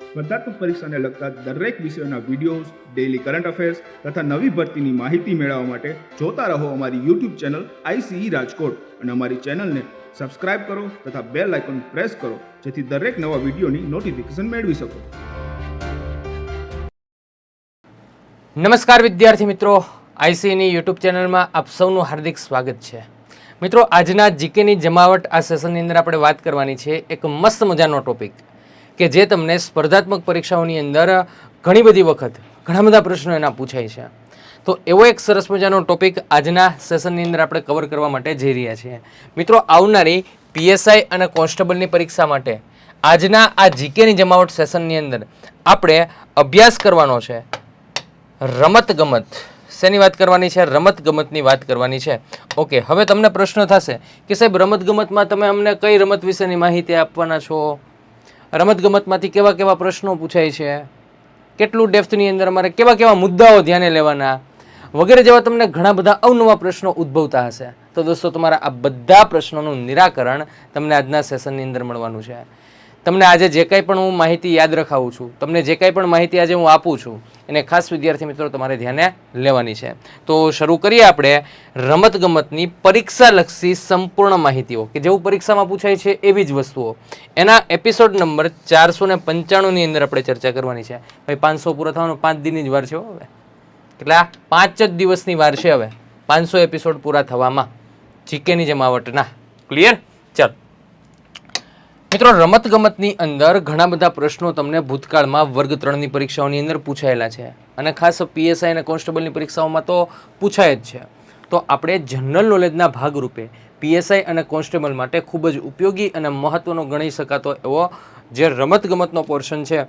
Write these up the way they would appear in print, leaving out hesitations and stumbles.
સ્પર્ધાત્મક પરીક્ષાને લગતા દરેક વિષયોના વિડીયોઝ, ડેઇલી કરંટ અફેર્સ તથા નવી ભરતીની માહિતી મેળવવા માટે જોતા રહો અમારી યુટ્યુબ ચેનલ ICE રાજકોટ અને અમારી ચેનલને સબસ્ક્રાઇબ કરો તથા બેલ આઇકોન પ્રેસ કરો જેથી દરેક નવા વિડીયોની નોટિફિકેશન મેળવી શકો. નમસ્કાર વિદ્યાર્થી મિત્રો, ICEની યુટ્યુબ ચેનલમાં આપ સૌનું હાર્દિક સ્વાગત છે. મિત્રો, આજના જીકેની જમાવટ આ સેશનની અંદર આપણે વાત કરવાની છે એક મસ્ત મજાનો ટોપિક કે જે તમને સ્પર્ધાત્મક પરીક્ષાઓની અંદર ઘણી બધી વખત ઘણા બધા પ્રશ્નો એના પૂછાય છે. તો એવો એક સરસ મજાનો ટોપિક આજના સેશનની અંદર આપણે કવર કરવા માટે જઈ રહ્યા છીએ. મિત્રો, આવનારી PSI અને કોન્સ્ટેબલની પરીક્ષા માટે આજના આ જીકેની જમાવટ સેશનની અંદર આપણે અભ્યાસ કરવાનો છે રમતગમત. શેની વાત કરવાની છે? રમતગમતની વાત કરવાની છે. ઓકે, હવે તમને પ્રશ્ન થશે કે સાહેબ રમતગમતમાં તમે અમને કઈ રમત વિશેની માહિતી આપવાના છો? રમતગમતમાંથી કેવા કેવા પ્રશ્નો પૂછાય છે, કેટલું ડેપ્થની અંદર અમારે કેવા કેવા મુદ્દાઓ ધ્યાને લેવાના વગેરે જેવા તમને ઘણા બધા અવનવા પ્રશ્નો ઉદ્ભવતા હશે. તો દોસ્તો, તમારા આ બધા પ્રશ્નોનું નિરાકરણ તમને આજના સેશનની અંદર મળવાનું છે. તમને આજે જે કંઈ પણ હું માહિતી યાદ રખાવું છું, તમને જે કંઈ પણ માહિતી આજે હું આપું છું એને ખાસ વિદ્યાર્થી મિત્રો તમારે ધ્યાને લેવાની છે. તો શરૂ કરીએ આપણે રમતગમતની પરીક્ષાલક્ષી સંપૂર્ણ માહિતીઓ કે જેવું પરીક્ષામાં પૂછાય છે એવી જ વસ્તુઓ એના એપિસોડ નંબર 495ની અંદર આપણે ચર્ચા કરવાની છે. ભાઈ 500 પૂરા થવાનો 5 દિનની જ વાર છે હવે, એટલે આ 5 જ દિવસની વાર છે હવે 500 એપિસોડ પૂરા થવામાં જીકેની જમાવટના. ક્લિયર? ચાલો મિત્રો, રમતગમતની અંદર ઘણા બધા પ્રશ્નો તમને ભૂતકાળમાં વર્ગ 3ની પરીક્ષાઓની અંદર પૂછાયેલા છે અને ખાસ PSI અને કોન્સ્ટેબલની પરીક્ષાઓમાં તો પૂછાય જ છે. તો આપણે જનરલ નોલેજના ભાગરૂપે PSI અને કોન્સ્ટેબલ માટે ખૂબ જ ઉપયોગી અને મહત્વનો ગણી શકાતો એવો જે રમતગમતનો પોર્શન છે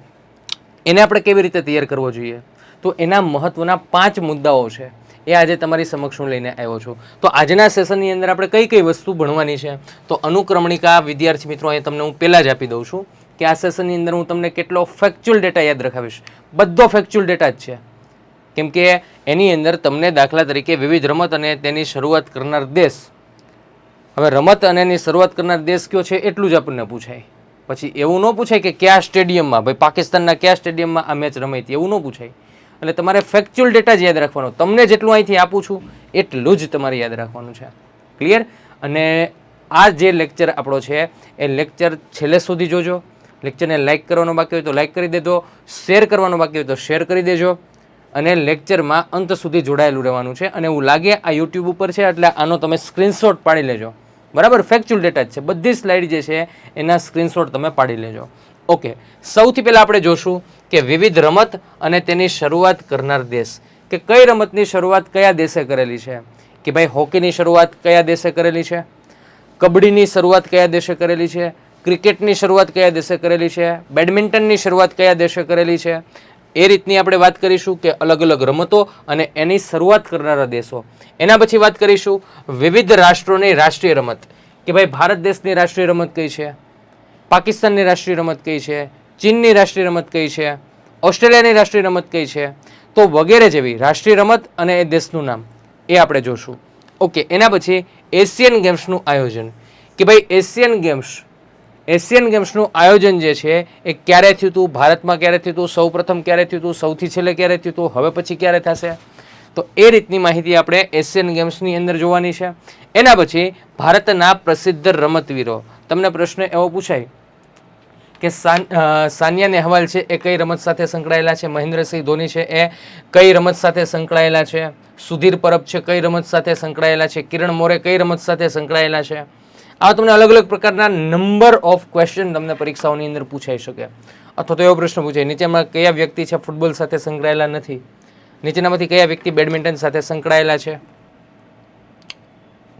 એને આપણે કેવી રીતે તૈયાર કરવો જોઈએ, તો એના મહત્વના 5 મુદ્દાઓ છે એ આજે તમારી સમક્ષ હું લઈને આવ્યો છું. તો આજના સેશનની અંદર આપણે કઈ કઈ વસ્તુ ભણવાની છે, તો અનુક્રમણિકા વિદ્યાર્થી મિત્રો અહીં તમને હું પહેલાં જ આપી દઉં છું કે આ સેશનની અંદર હું તમને કેટલો ફેક્ચ્યુઅલ ડેટા યાદ રખાવીશ. બધો ફેક્ચ્યુઅલ ડેટા જ છે, કેમ કે એની અંદર તમને દાખલા તરીકે વિવિધ રમત અને તેની શરૂઆત કરનાર દેશ, હવે રમત અને એની શરૂઆત કરનાર દેશ કયો છે એટલું જ આપણને પૂછાય. પછી એવું ન પૂછાય કે કયા સ્ટેડિયમમાં, ભાઈ પાકિસ્તાનના કયા સ્ટેડિયમમાં આ મેચ રમાઈ હતી, એવું ન પૂછાય. એટલે તમારે ફેક્ચ્યુઅલ ડેટા જ યાદ રાખવાનો. તમને જેટલું અહીંથી આપું છું એટલું જ તમારે યાદ રાખવાનું છે. ક્લિયર? અને આ જે લેક્ચર આપણો છે એ લેક્ચર છેલ્લે સુધી જોજો. લેક્ચરને લાઇક કરવાનો બાકી હોય તો લાઇક કરી દેજો, શેર કરવાનો બાકી હોય તો શેર કરી દેજો અને લેક્ચરમાં અંત સુધી જોડાયેલું રહેવાનું છે. અને એવું લાગે આ યુટ્યુબ ઉપર છે એટલે આનો તમે સ્ક્રીનશોટ પાડી લેજો. બરાબર? ફેક્ચ્યુઅલ ડેટા જ છે, બધી સ્લાઇડ જે છે એના સ્ક્રીનશોટ તમે પાડી લેજો. ઓકે, સૌથી પહેલાં આપણે જોશું કે વિવિધ રમત અને તેની શરૂઆત કરનાર દેશ, કે કઈ રમતની શરૂઆત કયા દેશે કરેલી છે. કે ભાઈ હોકીની શરૂઆત કયા દેશે કરેલી છે, કબડ્ડીની શરૂઆત કયા દેશે કરેલી છે, ક્રિકેટની શરૂઆત કયા દેશે કરેલી છે, બેડમિન્ટનની શરૂઆત કયા દેશે કરેલી છે. એ રીતની આપણે વાત કરીશું કે અલગ અલગ રમતો અને એની શરૂઆત કરનારા દેશો. એના પછી વાત કરીશું વિવિધ રાષ્ટ્રોની રાષ્ટ્રીય રમત, કે ભાઈ ભારત દેશની રાષ્ટ્રીય રમત કઈ છે, પાકિસ્તાનની રાષ્ટ્રીય રમત કઈ છે, ચીનની રાષ્ટ્રીય રમત કઈ છે, ઓસ્ટ્રેલિયાની રાષ્ટ્રીય રમત કઈ છે. તો વગેરે જેવી રાષ્ટ્રીય રમત અને એ દેશનું નામ એ આપણે જોશું. ઓકે, એના પછી એશિયન ગેમ્સનું આયોજન, કે ભાઈ એશિયન ગેમ્સનું આયોજન જે છે એ ક્યારે થયું હતું, ભારતમાં ક્યારે થયું હતું, સૌ પ્રથમ ક્યારે થયું હતું, સૌથી છેલ્લે ક્યારે થયું હતું, હવે પછી ક્યારે થશે. તો એ રીતની માહિતી આપણે એશિયન ગેમ્સની અંદર જોવાની છે. એના પછી ભારતના પ્રસિદ્ધ રમતવીરો. તમને પ્રશ્ન એવો પૂછાય કે સાનિયા નેહવાલ છે એ કઈ રમત સાથે સંકળાયેલા છે, મહેન્દ્રસિંહ ધોની છે એ કઈ રમત સાથે સંકળાયેલા છે, સુધીર પરબ છે કઈ રમત સાથે સંકળાયેલા છે, કિરણ મોરે કઈ રમત સાથે સંકળાયેલા છે. આ તમને અલગ અલગ પ્રકારના નંબર ઓફ ક્વેશ્ચન તમને પરીક્ષાઓની અંદર પૂછાઈ શકે. અથવા તો એવો પ્રશ્ન પૂછાય નીચેમાં કયા વ્યક્તિ છે ફૂટબોલ સાથે સંકળાયેલા નથી, નીચેનામાંથી કયા વ્યક્તિ બેડમિન્ટન સાથે સંકળાયેલા છે.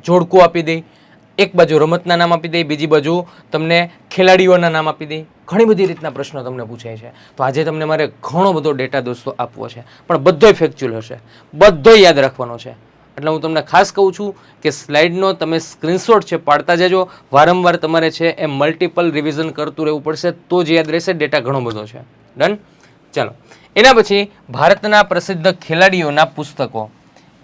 જોડકું આપી દઈ, એક બાજુ રમતના નામ આપી દઈ, બીજી બાજુ તમને ખેલાડીઓના નામ આપી દઈ. ઘણી બધી રીતના પ્રશ્નો તમને પૂછાય છે. તો આજે તમને મારે ઘણો બધો ડેટા દોસ્તો આપવો છે, પણ બધોય ફેક્ચ્યુઅલ હશે, બધોય યાદ રાખવાનો છે. એટલે હું તમને ખાસ કહું છું કે સ્લાઇડનો તમે સ્ક્રીનશોટ છે પાડતા જજો. વારંવાર તમારે છે એ મલ્ટિપલ રિવિઝન કરતું રહેવું પડશે, તો જ યાદ રહેશે. ડેટા ઘણો બધો છે. ડન? ચાલો, એના પછી ભારતના પ્રસિદ્ધ ખેલાડીઓના પુસ્તકો,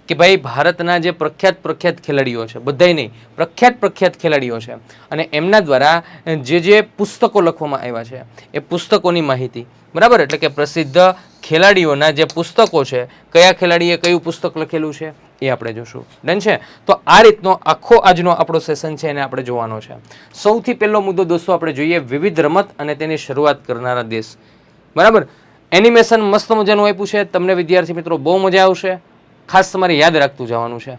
કે ભાઈ ભારતના જે પ્રખ્યાત ખેલાડીઓ છે, બધાય નહીં, પ્રખ્યાત ખેલાડીઓ છે અને એમના દ્વારા જે પુસ્તકો લખવામાં આવ્યા છે એ પુસ્તકોની માહિતી, બરાબર, એટલે કે પ્રસિદ્ધ ખેલાડીઓના જે પુસ્તકો છે, કયા ખેલાડીએ કયું પુસ્તક લખેલું છે એ આપણે જોશું. ડન છે? તો આ રીતનો આખો આજનો આપણો સેશન છે એને આપણે જોવાનો છે. સૌથી પહેલો મુદ્દો દોસ્તો આપણે જોઈએ વિવિધ રમત અને તેની શરૂઆત કરનારા દેશ. બરાબર, એનિમેશન મસ્ત મજાનું આપ્યું છે, તમને વિદ્યાર્થી મિત્રો બહુ મજા આવશે. ખાસ તમારે યાદ રાખતું જવાનું છે.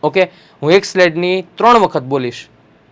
ઓકે, હું એક સ્લાઇડની 3 વખત બોલીશ,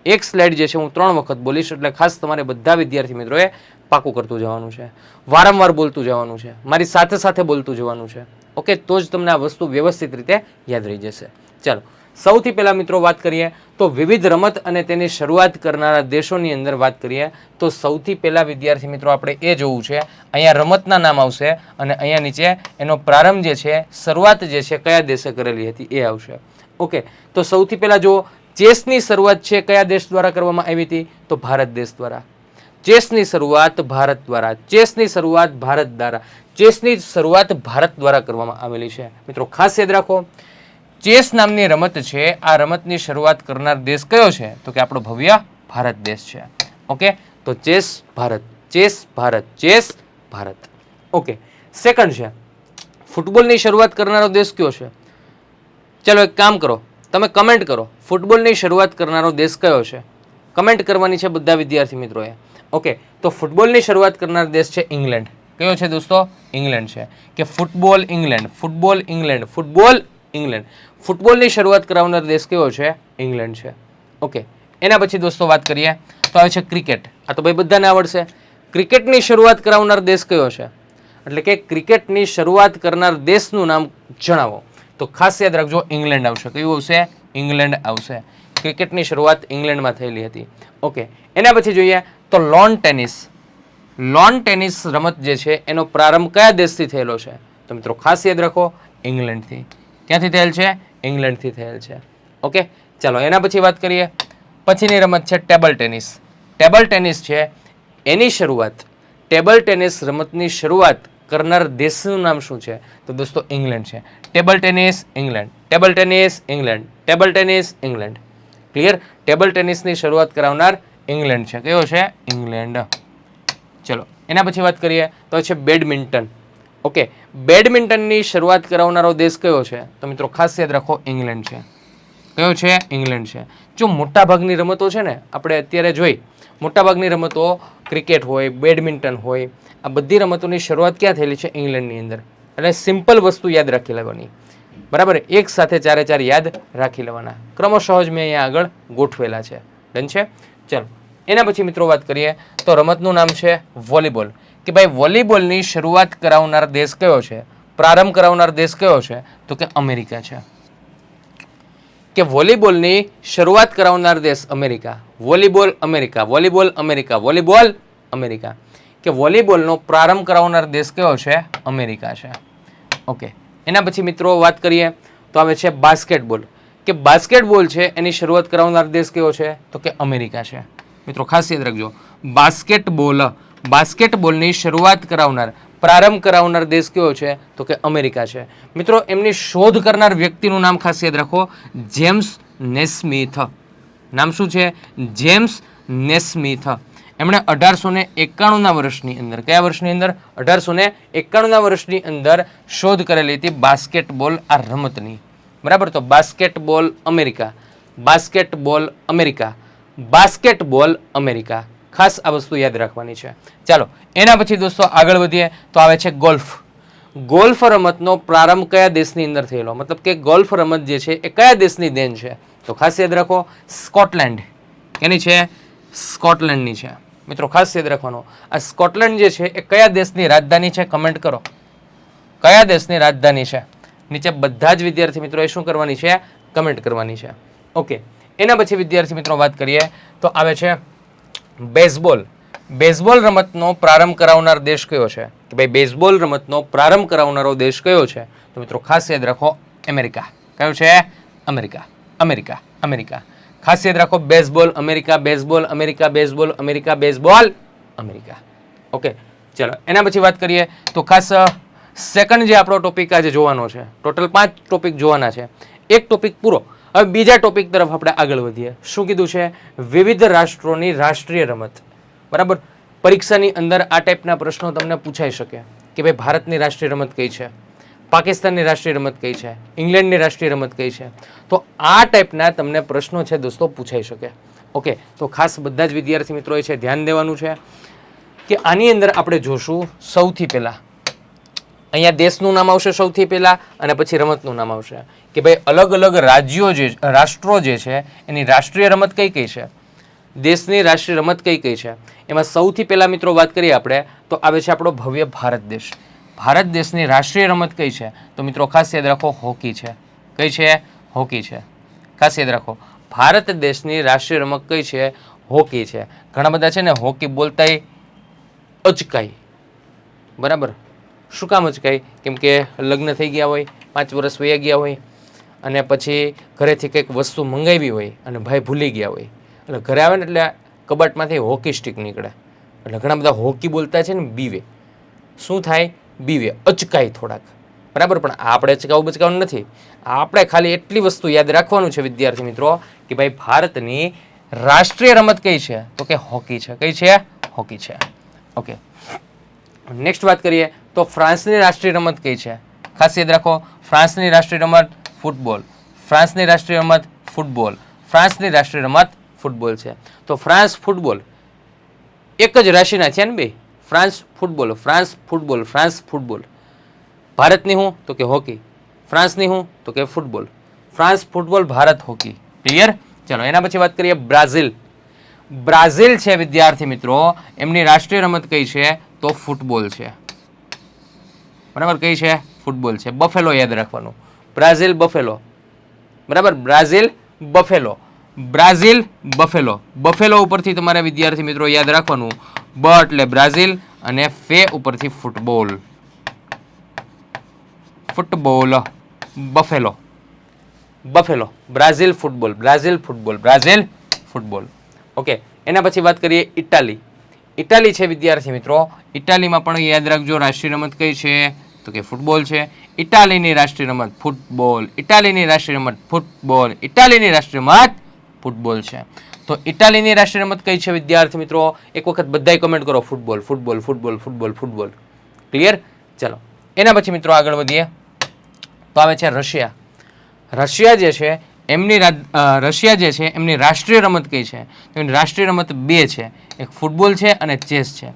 એક સ્લાઇડ જે છે હું 3 વખત બોલીશ, એટલે ખાસ તમારે બધા વિદ્યાર્થી મિત્રોએ પાકું કરતું જવાનું છે, વારંવાર બોલતું જવાનું છે, મારી સાથે સાથે બોલતું જવાનું છે. ઓકે, તો જ તમને આ વસ્તુ વ્યવસ્થિત રીતે યાદ રહી જશે. ચાલો, સૌથી પહેલા મિત્રો વાત કરીએ તો વિવિધ રમત અને તેની શરૂઆત કરનારા દેશોની અંદર વાત કરીએ તો સૌથી પહેલા વિદ્યાર્થી મિત્રો આપણે એ જોવું છે, અહીંયા રમતના નામ આવશે અને અહીંયા નીચે એનો પ્રારંભ જે છે, શરૂઆત જે છે કયા દેશે કરેલી હતી એ આવશે. ઓકે, તો સૌથી પહેલા જો ચેસની શરૂઆત છે કયા દેશ દ્વારા કરવામાં આવી હતી? તો ભારત દેશ દ્વારા. ચેસની શરૂઆત ભારત દ્વારા, ચેસની શરૂઆત ભારત દ્વારા, ચેસની શરૂઆત ભારત દ્વારા કરવામાં આવેલી છે. મિત્રો ખાસ યાદ રાખો, ચેસ નામની રમત છે, આ રમતની શરૂઆત કરનાર દેશ કયો છે? તો કે આપણો ભવ્ય ભારત દેશ છે. ઓકે, તો chess Bharat, chess Bharat, chess Bharat. Okay, second છે ફૂટબોલની શરૂઆત કરનારો દેશ કયો છે? ચલો એક કામ કરો, તમે કમેન્ટ કરો, ફૂટબોલની શરૂઆત કરનારો દેશ કયો છે? કમેન્ટ કરવાની છે બધા વિદ્યાર્થી મિત્રોએ. ઓકે, તો ફૂટબોલની શરૂઆત કરનાર દેશ છે ઇંગ્લેન્ડ. કયો છે દોસ્તો? ઇંગ્લેન્ડ છે. કે football England, football England, football England. ફૂટબોલની શરૂઆત કરાવનાર દેશ કયો છે? ઇંગ્લેન્ડ છે. ઓકે, એના પછી દોસ્તો વાત કરીએ તો આવે છે ક્રિકેટ. આ તો ભાઈ બધાને આવડશે. ક્રિકેટની શરૂઆત કરાવનાર દેશ કયો છે? એટલે કે ક્રિકેટની શરૂઆત કરનાર દેશનું નામ જણાવો. તો ખાસ યાદ રાખજો, ઇંગ્લેન્ડ આવશે. કયું આવશે? ઇંગ્લેન્ડ આવશે. ક્રિકેટની શરૂઆત ઇંગ્લેન્ડમાં થયેલી હતી. ઓકે, એના પછી જોઈએ તો લોન ટેનિસ. લોન ટેનિસ રમત જે છે એનો પ્રારંભ કયા દેશથી થયેલો છે? તો મિત્રો ખાસ યાદ રાખો, ઇંગ્લેન્ડથી. ક્યાંથી થયેલ છે? ઇંગ્લેન્ડથી થયેલ છે. ઓકે, ચાલો એના પછી વાત કરીએ. પછીની રમત છે ટેબલ ટેનિસ. ટેબલ ટેનિસ છે એની શરૂઆત, ટેબલ ટેનિસ રમતની શરૂઆત કરનાર દેશનું નામ શું છે? તો દોસ્તો ઇંગ્લેન્ડ છે. Table tennis England, table tennis England, table tennis England. Clear? Table ટેનિસની શરૂઆત કરાવનાર ઇંગ્લેન્ડ છે. કયો છે? ઇંગ્લેન્ડ. ચલો એના પછી વાત કરીએ તો છે બેડમિન્ટન. ઓકે, બેડમિન્ટનની શરૂઆત કરાવનારો દેશ કયો છે? તો મિત્રો ખાસ યાદ રાખો, ઇંગ્લેન્ડ છે. કયો છે? ઇંગ્લેન્ડ છે. જો મોટાભાગની રમતો છે ને આપણે અત્યારે જોઈ, મોટાભાગની રમતો ક્રિકેટ હોય, બેડમિન્ટન હોય, આ બધી રમતોની શરૂઆત ક્યાં થયેલી છે? ઇંગ્લેન્ડની અંદર. એટલે સિમ્પલ વસ્તુ યાદ રાખી લેવાની, બરાબર, એક સાથે ચારે ચાર યાદ રાખી લેવાના. ક્રમશઃ જ મેં અહીંયા આગળ ગોઠવેલા છે. ડન છે? ચલો એના પછી મિત્રો વાત કરીએ તો રમતનું નામ છે વોલીબોલ. કે ભાઈ વોલીબોલની શરૂઆત કરાવનાર દેશ કયો છે? પ્રારંભ કરાવનાર દેશ કયો છે? તો કે અમેરિકા છે. કે વોલીબોલની શરૂઆત કરાવનાર દેશ America. Volleyball America, volleyball America, volleyball America. કે વોલીબોલનો પ્રારંભ કરાવનાર દેશ કયો છે? અમેરિકા છે. ઓકે, એના પછી મિત્રો વાત કરીએ તો આવે છે બાસ્કેટબોલ. કે બાસ્કેટબોલ છે એની શરૂઆત કરાવનાર દેશ કયો છે? તો કે અમેરિકા છે. મિત્રો ખાસ યાદ રાખજો, બાસ્કેટબોલ, બાસ્કેટબોલની શરૂઆત કરાવનાર, પ્રારંભ કરાવનાર દેશ કયો છે? તો કે અમેરિકા છે. મિત્રો એમની શોધ કરનાર વ્યક્તિનું નામ ખાસ યાદ રાખો, જેમ્સ નેસ્મિથ. નામ શું છે? જેમ્સ નેસ્મિથ. એમણે 1891ના વર્ષની અંદર, કયા વર્ષની અંદર? 1891ના વર્ષની અંદર શોધ કરેલી હતી બાસ્કેટબોલ આ રમતની. બરાબર, તો basketball America, basketball America, basketball America. ખાસ આ વસ્તુ યાદ રાખવાની છે. ચાલો એના પછી દોસ્તો આગળ વધીએ તો આવે છે ગોલ્ફ. ગોલ્ફ રમતનો પ્રારંભ કયા દેશની અંદર થયેલો? મતલબ કે ગોલ્ફ રમત જે છે એ કયા દેશની દેન છે? તો ખાસ યાદ રાખો, સ્કોટલેન્ડ. એની છે? સ્કોટલેન્ડની છે. મિત્રો ખાસ યાદ રાખવાનો, આ સ્કોટલેન્ડ જે છે એ કયા દેશની રાજધાની છે? કમેન્ટ કરો, કયા દેશની રાજધાની છે? નીચે બધા જ વિદ્યાર્થી મિત્રોએ શું કરવાની છે? કમેન્ટ કરવાની છે. ઓકે, એના પછી વિદ્યાર્થી મિત્રો વાત કરીએ તો આવે છે બેઝબોલ. બેઝબોલ રમતનો પ્રારંભ કરાવનાર દેશ કયો છે? કે ભાઈ બેઝબોલ રમતનો પ્રારંભ કરાવનારો દેશ કયો છે? તો મિત્રો ખાસ યાદ રાખો, અમેરિકા. કયો છે? America, America, America. ખાસ યાદ રાખો, baseball America, baseball America, baseball America, baseball America. Okay, ચલો એના પછી વાત કરીએ તો ખાસ સેકન્ડ જે આપણો ટોપિક આજે જોવાનો છે, ટોટલ 5 ટોપિક જોવાના છે, એક ટોપિક પૂરો. હવે બીજા ટોપિક તરફ આપણે આગળ વધીએ. શું કીધું છે? વિવિધ રાષ્ટ્રોની રાષ્ટ્રીય રમત. બરાબર, પરીક્ષાની અંદર આ ટાઈપના પ્રશ્નો તમને પૂછાઈ શકે કે ભાઈ ભારતની રાષ્ટ્રીય રમત કઈ છે, પાકિસ્તાનની રાષ્ટ્રીય રમત કઈ છે, ઇંગ્લેન્ડની રાષ્ટ્રીય રમત કઈ છે. તો આ ટાઈપના તમને પ્રશ્નો છે દોસ્તો પૂછાઈ શકે. ઓકે, તો ખાસ બધા જ વિદ્યાર્થી મિત્રોએ છે ધ્યાન દેવાનું છે કે આની અંદર આપણે જોશું સૌથી પહેલા અહીંયા દેશનું નામ આવશે સૌથી પહેલા અને પછી રમતનું નામ આવશે કે ભાઈ અલગ અલગ રાષ્ટ્રો જે છે એની રાષ્ટ્રીય રમત કઈ કઈ છે, દેશની રાષ્ટ્રીય રમત કઈ કઈ છે. એમાં સૌથી પહેલા મિત્રો વાત કરીએ આપણે તો આવે છે આપણો ભવ્ય ભારત દેશ. ભારત દેશની રાષ્ટ્રીય રમત કઈ છે? તો મિત્રો ખાસ યાદ રાખો, હોકી છે. કઈ છે? હોકી છે. ખાસ યાદ રાખો, ભારત દેશની રાષ્ટ્રીય રમત કઈ છે? હોકી છે. ઘણા બધા છે ને હોકી બોલતાય અચકાય. બરાબર, શું કામ અચકાય? કેમ કે લગ્ન થઈ ગયા હોય, 5 વર્ષ વયા ગયા હોય અને પછી ઘરેથી કંઈક વસ્તુ મંગાવી હોય અને ભાઈ ભૂલી ગયા હોય, એટલે ઘરે આવે ને એટલે કબાટમાંથી હોકી સ્ટિક નીકળે. એટલે ઘણા બધા હોકી બોલતા છે ને બીવે. શું થાય? બીવે, અચકાય થોડાક. બરાબર, પણ આપણે અચકાવું બચકાવું નથી. આપણે ખાલી એટલી વસ્તુ યાદ રાખવાનું છે વિદ્યાર્થી મિત્રો કે ભાઈ ભારતની રાષ્ટ્રીય રમત કઈ છે? તો કે હોકી છે. કઈ છે? હોકી છે. ઓકે, નેક્સ્ટ વાત કરીએ તો ફ્રાન્સની રાષ્ટ્રીય રમત કઈ છે? ખાસ યાદ રાખો, ફ્રાન્સની રાષ્ટ્રીય રમત ફૂટબોલ. ફ્રાન્સની રાષ્ટ્રીય રમત ફૂટબોલ. ફ્રાન્સની રાષ્ટ્રીય રમત ફૂટબોલ છે. તો ફ્રાન્સ ફૂટબોલ એક જ રાશિના છે ને બે, France football, France football, France football. ભારતની હું? તો કે હોકી. ફ્રાન્સની હું? તો કે football. France football, Bharat hockey. Clear? ચલો, એના પછી વાત કરીએ બ્રાઝિલ. બ્રાઝિલ છે વિદ્યાર્થી મિત્રો, એમની રાષ્ટ્રીય રમત કઈ છે? તો ફૂટબોલ છે. બરાબર, કઈ છે? ફૂટબોલ છે. બફેલો યાદ રાખવાનું, બ્રાઝિલ બફેલો. બરાબર, Brazil Buffalo. Brazil Buffalo. Buffalo ઉપરથી તમારે વિદ્યાર્થી મિત્રો યાદ રાખવાનું, બ એટલે બ્રાઝિલ અને ફે ઉપરથી football. Football, Buffalo, Buffalo. Brazil football, Brazil football, Brazil football. Okay, એના પછી વાત કરીએ ઇટાલી. ઇટાલી છે વિદ્યાર્થી મિત્રો, ઇટાલીમાં પણ યાદ રાખજો રાષ્ટ્રીય રમત કઈ છે? તો કે ફૂટબોલ છે. ઇટાલીની રાષ્ટ્રીય રમત ફૂટબોલ. ઇટાલીની રાષ્ટ્રીય રમત ફૂટબોલ. ઇટાલીની રાષ્ટ્રીય રમત ફૂટબોલ છે. તો ઇટાલીની રાષ્ટ્રીય રમત કઈ છે વિદ્યાર્થી મિત્રો? એક વખત બધાય કમેન્ટ કરો, football, football, football, football, football. Clear? ચલો, એના પછી મિત્રો આગળ વધીએ તો આવે છે રશિયા. રશિયા જે છે એમની રાષ્ટ્રીય રમત કઈ છે? તો એની રાષ્ટ્રીય રમત 2 છે, એક ફૂટબોલ છે અને ચેસ છે.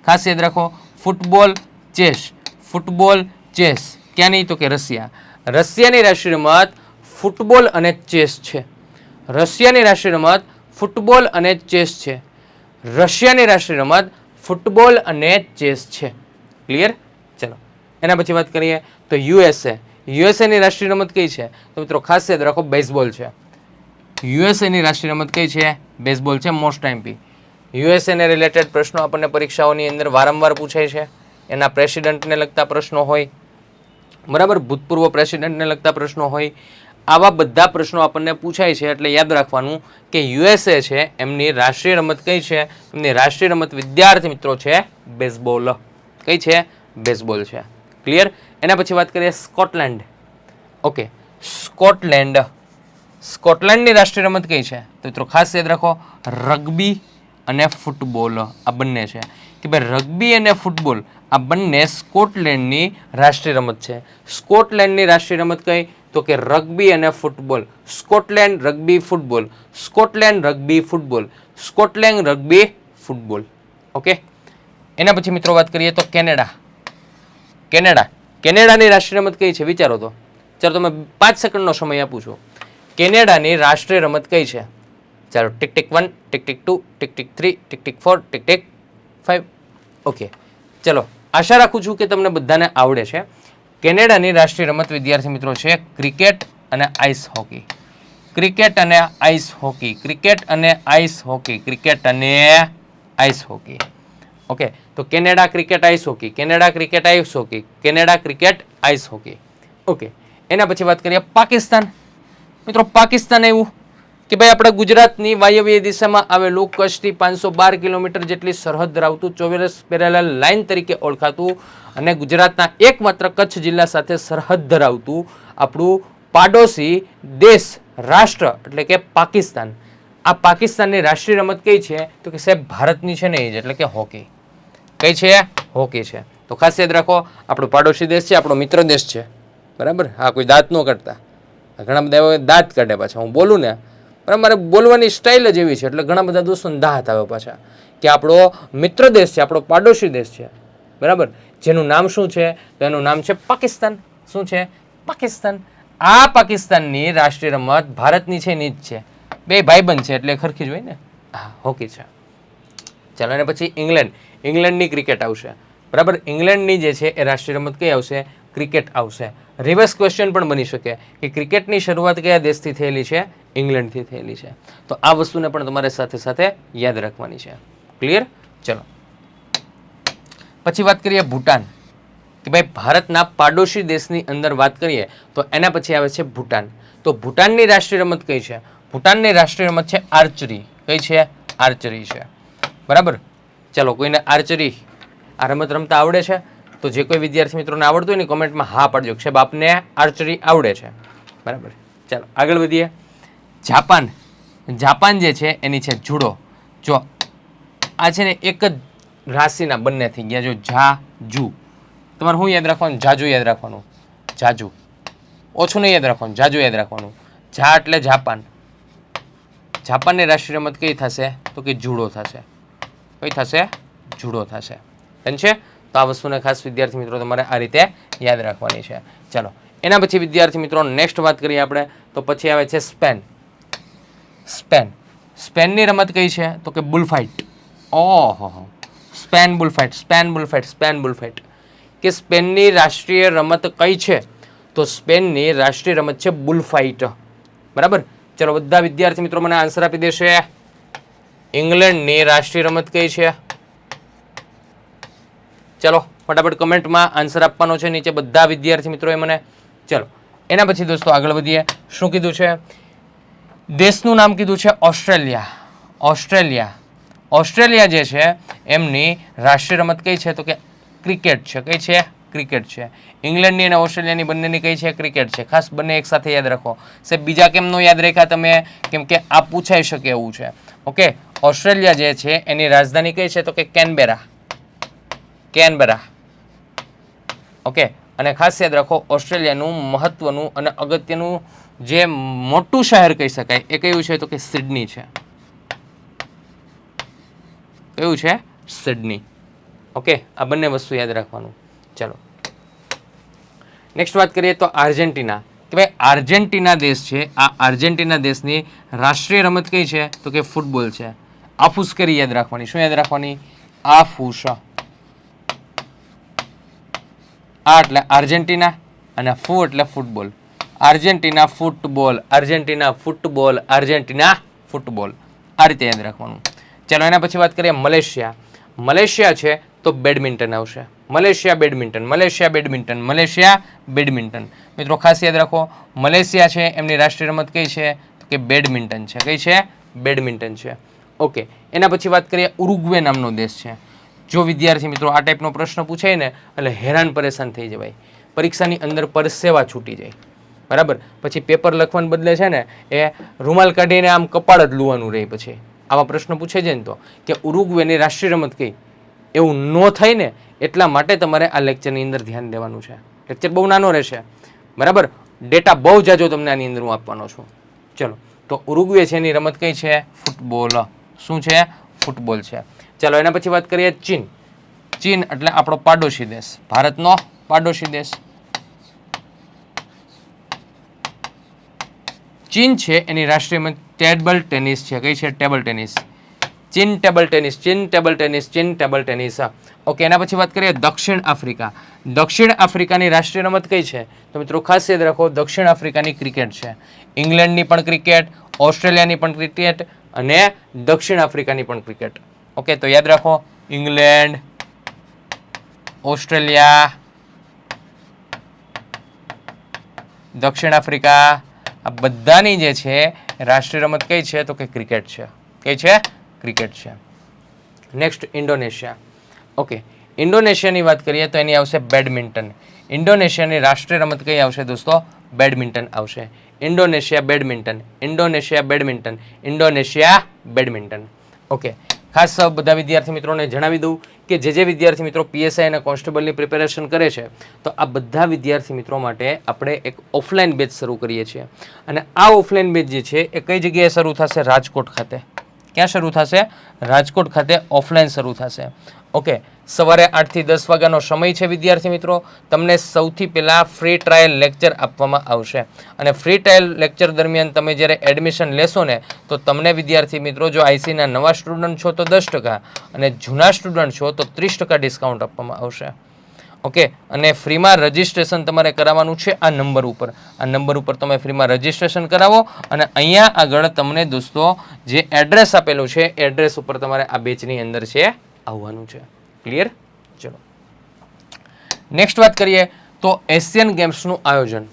ખાસ યાદ રાખો, ફૂટબોલ, ચેસ. Football, chess. ક્યાંની? તો કે રશિયા. રશિયાની રાષ્ટ્રીય રમત ફૂટબોલ અને ચેસ છે. રશિયાની રાષ્ટ્રીય રમત ફૂટબોલ અને ચેસ છે. રશિયાની રાષ્ટ્રીય રમત ફૂટબોલ અને ચેસ છે. ક્લિયર? ચલો, એના પછી વાત કરીએ તો યુએસએ. યુએસએની રાષ્ટ્રીય રમત કઈ છે? તો મિત્રો ખાસ યાદ રાખો, બેઝબોલ છે. યુએસએની રાષ્ટ્રીય રમત કઈ છે? બેઝબોલ છે. મોસ્ટ ટાઈમ યુએસએને રિલેટેડ પ્રશ્નો આપણને પરીક્ષાઓની અંદર વારંવાર પૂછાય છે. એના પ્રેસિડેન્ટને લગતા પ્રશ્નો હોય, બરાબર, ભૂતપૂર્વ પ્રેસિડેન્ટને લગતા પ્રશ્નો હોય, આવા બધા પ્રશ્નો આપણને પૂછાય છે. એટલે યાદ રાખવાનું કે યુએસએ છે એમની રાષ્ટ્રીય રમત કઈ છે? એમની રાષ્ટ્રીય રમત વિદ્યાર્થી મિત્રો છે બેઝબોલ. કઈ છે? બેઝબોલ છે. ક્લિયર? એના પછી વાત કરીએ સ્કોટલેન્ડ. Okay, Scotland. સ્કોટલેન્ડની રાષ્ટ્રીય રમત કઈ છે? તો મિત્રો ખાસ યાદ રાખો, રગ્બી અને ફૂટબોલ. આ બંને છે કે ભાઈ રગ્બી અને ફૂટબોલ આ બંને સ્કોટલેન્ડની રાષ્ટ્રીય રમત છે. સ્કોટલેન્ડની રાષ્ટ્રીય રમત કઈ? તો કે રગ્બી અને football. Scotland rugby football. Scotland rugby football. Scotland rugby football. Okay, એના પછી મિત્રો વાત કરીએ તો કેનેડા. કેનેડા. કેનેડાની રાષ્ટ્રીય રમત કઈ છે? વિચારો તો. ચાલો, તમે 5 સેકન્ડનો સમય આપું છું. કેનેડાની રાષ્ટ્રીય રમત કઈ છે? ચાલો, tick tick 1, tick tick 2, tick tick 3, tick tick 4, tick tick 5. Okay, ચલો, આશા રાખું છું કે તમને બધાને આવડે છે. કેનેડાની રાષ્ટ્રીય રમત વિદ્યાર્થી મિત્રો છે ક્રિકેટ અને આઈસ હોકી. ક્રિકેટ અને આઈસ હોકી. ક્રિકેટ અને આઈસ હોકી. ક્રિકેટ અને આઈસ હોકી. ઓકે, તો Canada cricket ice hockey. Canada cricket ice hockey. Canada cricket ice hockey. Okay, એના પછી વાત કરીએ પાકિસ્તાન. મિત્રો પાકિસ્તાન આવ્યું. કે ભાઈ આપણા ગુજરાતની વાયવ્ય દિશામાં આવેલું કચ્છથી 512 કિલોમીટર જેટલી સરહદ ધરાવતું ચોરસ પેરેલલ લાઇન તરીકે ઓળખાતું અને ગુજરાતના એકમાત્ર કચ્છ જિલ્લા સાથે સરહદ ધરાવતું આપણું પાડોશી દેશ રાષ્ટ્ર એટલે કે પાકિસ્તાન. આ પાકિસ્તાનની રાષ્ટ્રીય રમત કઈ છે તો કે સાહેબ ભારતની છે ને એ જ એટલે કે હોકી. કઈ છે? હોકી છે. તો ખાસ યાદ રાખો, આપણો પાડોશી દેશ છે, આપણો મિત્ર દેશ છે. બરાબર? હા, કોઈ દાંત ન કરતા. ઘણા બધા એવા દાંત કાઢે પાછા. હું બોલું ને પણ મારે બોલવાની સ્ટાઇલ જ એવી છે એટલે ઘણા બધા દોસ્તોને દાંત આવે પાછા કે આપણો મિત્ર દેશ છે, આપણો પાડોશી દેશ છે. બરાબર? જેનું નામ શું છે? તો એનું નામ છે પાકિસ્તાન. શું છે? પાકિસ્તાન. આ પાકિસ્તાનની રાષ્ટ્રીય રમત ભારતની છે ની જ છે. બે ભાઈબંધ છે એટલે ખરખી જ હોય ને. હા, હોકી છે. ચાલો, અને પછી ઇંગ્લેન્ડ. ઇંગ્લેન્ડની ક્રિકેટ આવશે. બરાબર? ઇંગ્લેન્ડની જે છે એ રાષ્ટ્રીય રમત કઈ આવશે? ક્રિકેટ આવશે. રિવર્સ ક્વેશ્ચન પણ બની શકે કે ક્રિકેટની શરૂઆત કયા દેશથી થયેલી છે? ઇંગ્લેન્ડથી થયેલી છે. તો આ વસ્તુને પણ તમારે સાથે સાથે યાદ રાખવાની છે. ક્લિયર? ચલો, પછી વાત કરીએ ભૂટાન. કે ભાઈ ભારતના પાડોશી દેશની અંદર વાત કરીએ તો એના પછી આવે છે ભૂટાન. તો ભૂટાનની રાષ્ટ્રીય રમત કઈ છે? ભૂટાનની રાષ્ટ્રીય રમત છે આર્ચરી. કઈ છે? આર્ચરી છે. બરાબર? ચલો, કોઈને આર્ચરી આ રમત રમતા આવડે છે? તો જે કોઈ વિદ્યાર્થી મિત્રોને આવડતું હોય ને કોમેન્ટમાં હા પાડજો કે સાહેબ આપને આર્ચરી આવડે છે. બરાબર? ચાલો, આગળ વધીએ. જાપાન. જાપાન જે છે એની છે જુડો. જો આ છે ને એક જ રાશિના બંને થઈ ગયા. જો જાજુ, તમારે શું યાદ રાખવાનું? જાજુ યાદ રાખવાનું. જાજુ ઓછું નહીં યાદ રાખવાનું, જાજુ યાદ રાખવાનું. જા એટલે જાપાન. જાપાનની રાષ્ટ્રીય રમત કઈ થશે તો કે જુડો થશે. કઈ થશે? જુડો થશે. છે. તો આ વસ્તુને ખાસ વિદ્યાર્થી મિત્રો તમારે આ રીતે યાદ રાખવાની છે. ચાલો, એના પછી વિદ્યાર્થી મિત્રો નેક્સ્ટ વાત કરીએ આપણે તો પછી આવે છે સ્પેન. સ્પેન. સ્પેનની રમત કઈ છે તો કે બુલફાઇટ. ઓહો, સ્પેન બુલફાઇટ, સ્પેન બુલફાઇટ, સ્પેન બુલફાઇટ. કે સ્પેનની રાષ્ટ્રીય રમત કઈ છે તો સ્પેનની રાષ્ટ્રીય રમત છે બુલફાઇટ. બરાબર? ચલો, બધા વિદ્યાર્થી મિત્રો મને આન્સર આપી દેશે. ઇંગ્લેન્ડની રાષ્ટ્રીય રમત કઈ છે? ચલો, ફટાફટ કમેન્ટમાં આન્સર આપવાનો છે નીચે બધા વિદ્યાર્થી મિત્રોએ મને. ચલો, એના પછી દોસ્તો આગળ વધીએ. શું કીધું છે? દેશનું નામ કીધું છે ઓસ્ટ્રેલિયા. ઓસ્ટ્રેલિયા. ઓસ્ટ્રેલિયા જે છે એમની રાષ્ટ્રીય રમત કઈ છે તો કે ક્રિકેટ છે. કઈ છે? ક્રિકેટ છે. ઇંગ્લેન્ડની અને ઓસ્ટ્રેલિયાની બંનેની કઈ છે? ક્રિકેટ છે. ખાસ બંને એક સાથે યાદ રાખો. સાહેબ બીજા કેમ નો યાદ રાખ્યા તમે? કેમ કે આ પૂછાઈ શકે એવું છે. ઓકે, ઓસ્ટ્રેલિયા જે છે એની રાજધાની કઈ છે તો કે કેનબેરા. કેનબેરા. ઓકે, અને ખાસ યાદ રાખો ઓસ્ટ્રેલિયાનું મહત્વનું અને અગત્યનું જે મોટું શહેર કહી શકાય એ કયું છે તો કે સિડની છે. કયું છે? સિડની. ઓકે, આ બંને વસ્તુ યાદ રાખવાનું. ચાલો, નેક્સ્ટ વાત કરીએ તો આર્જેન્ટિના. કે ભાઈ આર્જેન્ટિના દેશ છે, આ આર્જેન્ટિના દેશની રાષ્ટ્રીય રમત કઈ છે તો કે ફૂટબોલ છે. આફુસ કરી યાદ રાખવાની. શું યાદ રાખવાની? આફુસ. આ એટલે આર્જેન્ટિના અને ફૂ એટલે football. Argentina football, Argentina football, Argentina football. આ રીતે યાદ રાખવાનું. ચાલો, એના પછી વાત કરીએ મલેશિયા. મલેશિયા છે તો બેડમિન્ટન આવશે. Malaysia badminton, Malaysia badminton, Malaysia badminton. મિત્રો ખાસ યાદ રાખો, મલેશિયા છે એમની રાષ્ટ્રીય રમત કઈ છે તો કે બેડમિન્ટન છે. કઈ છે? બેડમિન્ટન છે. ઓકે, એના પછી વાત કરીએ ઉરુગ્વે નામનો દેશ છે. જો વિદ્યાર્થી મિત્રો આ ટાઈપનો પ્રશ્ન પૂછાય ને એટલે હેરાન પરેશાન થઈ જવાય. પરીક્ષાની અંદર પરસેવા છૂટી જાય. બરાબર? પછી પેપર લખવાને બદલે છે ને એ રૂમાલ કાઢીને આમ કપાળ જ લુવાનું રહે. પછી આવા પ્રશ્ન પૂછે છે ને તો કે ઉરુગ્વેની રાષ્ટ્રીય રમત કઈ, એવું ન થાય ને એટલા માટે તમારે આ લેક્ચરની અંદર ધ્યાન દેવાનું છે. લેક્ચર બહુ નાનો રહેશે. બરાબર? ડેટા બહુ જાજો તમને આની અંદર હું આપવાનો છું. ચલો, તો ઉરુગ્વે છે એની રમત કઈ છે? ફૂટબોલ. શું છે? ફૂટબોલ છે. ચાલો, એના પછી વાત કરીએ ચીન. ચીન એટલે આપણો પાડોશી દેશ, ભારતનો પાડોશી દેશ. ચીન છે એની રાષ્ટ્રીય રમત ટેબલ ટેનિસ છે. કઈ છે? Table tennis. ચીન ટેબલ ટેનિસ, ચીન ટેબલ ટેનિસ, ચીન ટેબલ ટેનિસ. ઓકે, એના પછી વાત કરીએ દક્ષિણ આફ્રિકા. દક્ષિણ આફ્રિકાની રાષ્ટ્રીય રમત કઈ છે તો મિત્રો ખાસ યાદ રાખો, દક્ષિણ આફ્રિકાની ક્રિકેટ છે. ઇંગ્લેન્ડની પણ ક્રિકેટ, ઓસ્ટ્રેલિયાની પણ ક્રિકેટ અને દક્ષિણ આફ્રિકાની પણ ક્રિકેટ. ઓકે, તો યાદ રાખો, ઇંગ્લેન્ડ, ઓસ્ટ્રેલિયા, દક્ષિણ આફ્રિકા, આ બધાની જે છે રાષ્ટ્રીય રમત કઈ છે? તો કે ક્રિકેટ છે. કઈ છે? ક્રિકેટ છે. Next Indonesia. ઓકે, ઇન્ડોનેશિયાની વાત કરીએ તો એની આવશે બેડમિન્ટન. ઇન્ડોનેશિયાની રાષ્ટ્રીય રમત કઈ આવશે દોસ્તો? બેડમિન્ટન આવશે. Indonesia badminton, Indonesia badminton, Indonesia badminton. Okay, ખાસ બધા વિદ્યાર્થી મિત્રોને જણાવી દઉં કે જે વિદ્યાર્થી મિત્રો પીએસઆઈ અને કોન્સ્ટેબલની પ્રિપેરેશન કરે છે તો આ બધા વિદ્યાર્થી મિત્રો માટે આપણે એક ઓફલાઈન બેચ શરૂ કરીએ છીએ. અને આ ઓફલાઈન બેચ જે છે એ કઈ જગ્યાએ શરૂ થશે? રાજકોટ ખાતે. ક્યાં શરૂ થશે? રાજકોટ ખાતે ઓફલાઈન શરૂ થશે. ઓકે, સવારે 8 થી 10 વાગ્યાનો સમય છે વિદ્યાર્થી મિત્રો. તમને સૌથી પહેલાં ફ્રી ટ્રાયલ લેક્ચર આપવામાં આવશે અને ફ્રી ટ્રાયલ લેક્ચર દરમિયાન તમે જ્યારે એડમિશન લેશો ને તો તમને વિદ્યાર્થી મિત્રો જો આઈસીના નવા સ્ટુડન્ટ છો તો 10% અને જૂના સ્ટુડન્ટ છો તો 30% ડિસ્કાઉન્ટ આપવામાં આવશે. ઓકે, અને ફ્રીમાં રજિસ્ટ્રેશન તમારે કરાવવાનું છે આ નંબર ઉપર. આ નંબર ઉપર તમે ફ્રીમાં રજિસ્ટ્રેશન કરાવો અને અહીંયા આગળ તમને દોસ્તો જે એડ્રેસ આપેલું છે એડ્રેસ ઉપર તમારે આ બેચની અંદર છે આવવાનું છે. ક્લિયર? ચલો નેક્સ્ટ વાત કરીએ તો એશિયન ગેમ્સનું આયોજન.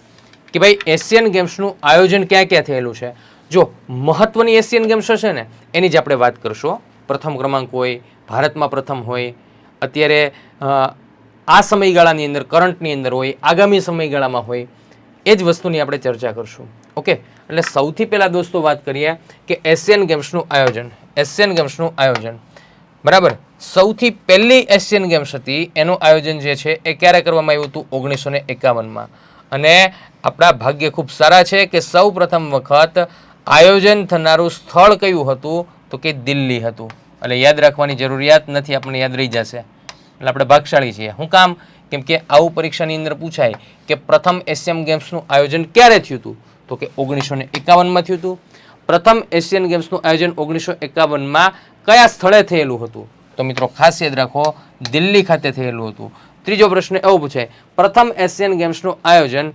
કે ભાઈ એશિયન ગેમ્સનું આયોજન ક્યાં ક્યાં થયેલું છે? જો મહત્વની એશિયન ગેમ્સ હશે ને એની જ આપણે વાત કરશું. પ્રથમ ક્રમાંક હોય, ભારતમાં પ્રથમ હોય, અત્યારે આ સમયગાળાની અંદર કરંટની અંદર હોય, આગામી સમયગાળામાં હોય, એ જ વસ્તુની આપણે ચર્ચા કરશું. ઓકે, એટલે સૌથી પહેલાં દોસ્તો વાત કરીએ કે એશિયન ગેમ્સનું આયોજન. એશિયન ગેમ્સનું આયોજન બરાબર. સૌથી પહેલી એશિયન ગેમ્સ હતી એનું આયોજન જે છે એ ક્યારે કરવામાં આવ્યું હતું? 1951માં. અને આપણા ભાગ્ય ખૂબ સારા છે કે સૌ પ્રથમ વખત આયોજન થનારું સ્થળ કયું હતું? તો કે દિલ્હી હતું. એટલે યાદ રાખવાની જરૂરિયાત નથી, આપણને યાદ રહી જશે. એટલે આપણે ભાગશાળી છીએ. શું કામ? કેમ કે આવું પરીક્ષાની અંદર પૂછાય કે પ્રથમ એશિયન ગેમ્સનું આયોજન ક્યારે થયું હતું? તો કે 1951માં થયું હતું. પ્રથમ એશિયન ગેમ્સનું આયોજન 1951માં કયા સ્થળે થયેલું હતું? તો મિત્રો ખાસ યાદ રાખો, દિલ્હી ખાતે થયેલું હતું. ત્રીજો પ્રશ્ન એવો પૂછાય, પ્રથમ એશિયન ગેમ્સનું આયોજન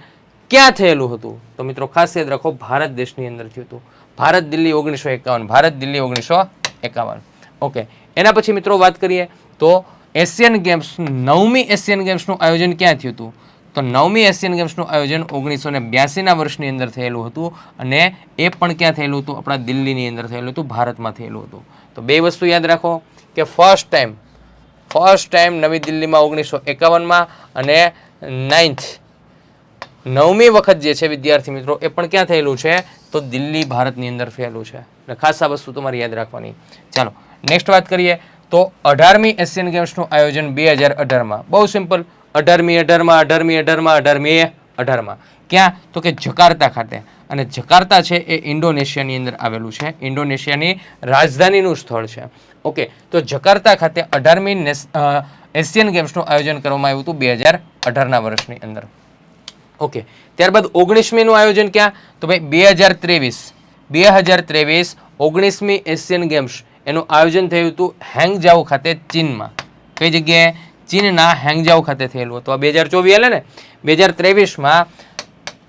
ક્યાં થયેલું હતું? તો મિત્રો ખાસ યાદ રાખો, ભારત દેશની અંદર થયું હતું. ભારત દિલ્હી 1951. ભારત દિલ્હી 1951. ઓકે, એના પછી મિત્રો વાત કરીએ તો એશિયન ગેમ્સ 9મી એશિયન ગેમ્સનું આયોજન ક્યાં થયું હતું? તો 9મી એશિયન ગેમ્સનું આયોજન 1982ના વર્ષની અંદર થયેલું હતું અને એ પણ ક્યાં થયેલું હતું? આપણા દિલ્હીની અંદર થયેલું હતું, ભારતમાં થયેલું હતું. તો બે વસ્તુ યાદ રાખો કે ફર્સ્ટ ટાઈમ નવી દિલ્હીમાં 1951માં અને 9મી વખત જે છે વિદ્યાર્થી મિત્રો એ પણ ક્યાં થયેલું છે? તો દિલ્હી ભારતની અંદર થયેલું છે. એટલે ખાસ આ વસ્તુ તમારે યાદ રાખવાની. ચાલો નેક્સ્ટ વાત કરીએ તો 18મી એશિયન ગેમ્સનું આયોજન 2018માં. બહુ સિમ્પલ. 18મી ક્યાં? તો કે જકાર્તા ખાતે. અને જકાર્તા છે એ ઇન્ડોનેશિયાની અંદર આવેલું છે. ઇન્ડોનેશિયાની રાજધાનીનું સ્થળ છે. ઓકે, તો જકાર્તા ખાતે 18મી એશિયન ગેમ્સનું આયોજન કરવામાં આવ્યું હતું 2018ના વર્ષની અંદર. ઓકે, ત્યારબાદ 19મીનું આયોજન ક્યાં? તો ભાઈ 2023 19મી એશિયન ગેમ્સ એનું આયોજન થયું હતું હેંગજાઓ ખાતે, ચીનમાં. કઈ જગ્યાએ? ચીનના હેંગજાઓ ખાતે થયેલું હતું. આ 2024 હાલે ને. 2023માં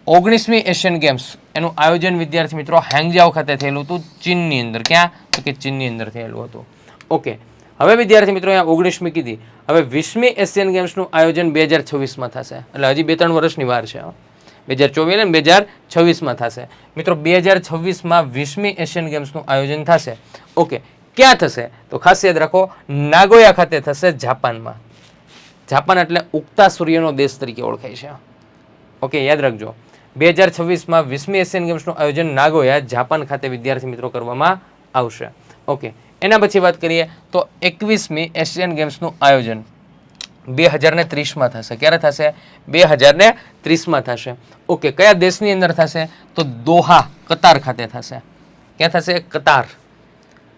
19મી એશિયન ગેમ્સ એનું આયોજન વિદ્યાર્થી મિત્રો હેંગજાઓ ખાતે થયેલું હતું, ચીનની અંદર. ક્યાં? તો કે ચીનની અંદર થયેલું હતું. ઓકે, હવે વિદ્યાર્થી મિત્રો અહીંયા 19મી કીધી. હવે 20મી એશિયન ગેમ્સનું આયોજન 2026માં થશે. એટલે હજી 2-3 વર્ષની વાર છે. 2024 ને 2026માં થશે. મિત્રો 2026માં 20મી એશિયન ગેમ્સનું આયોજન થશે. ઓકે, ક્યાં થશે? તો ખાસ યાદ રાખો, નાગોયા ખાતે થશે, જાપાનમાં. જાપાન એટલે ઉગતા સૂર્યનો દેશ તરીકે ઓળખાય છે. ઓકે, યાદ રાખજો. 2026માં 20મી એશિયન ગેમ્સનું આયોજન નાગોયા, જાપાન ખાતે વિદ્યાર્થી મિત્રો કરવામાં આવશે. ઓકે, એના પછી વાત કરીએ તો 21મી એશિયન ગેમ્સનું આયોજન 2030માં થશે. ક્યારે થશે? 2030માં થશે. ઓકે, કયા દેશની અંદર થશે? તો દોહા, કતાર ખાતે થશે. ક્યાં થશે? કતાર.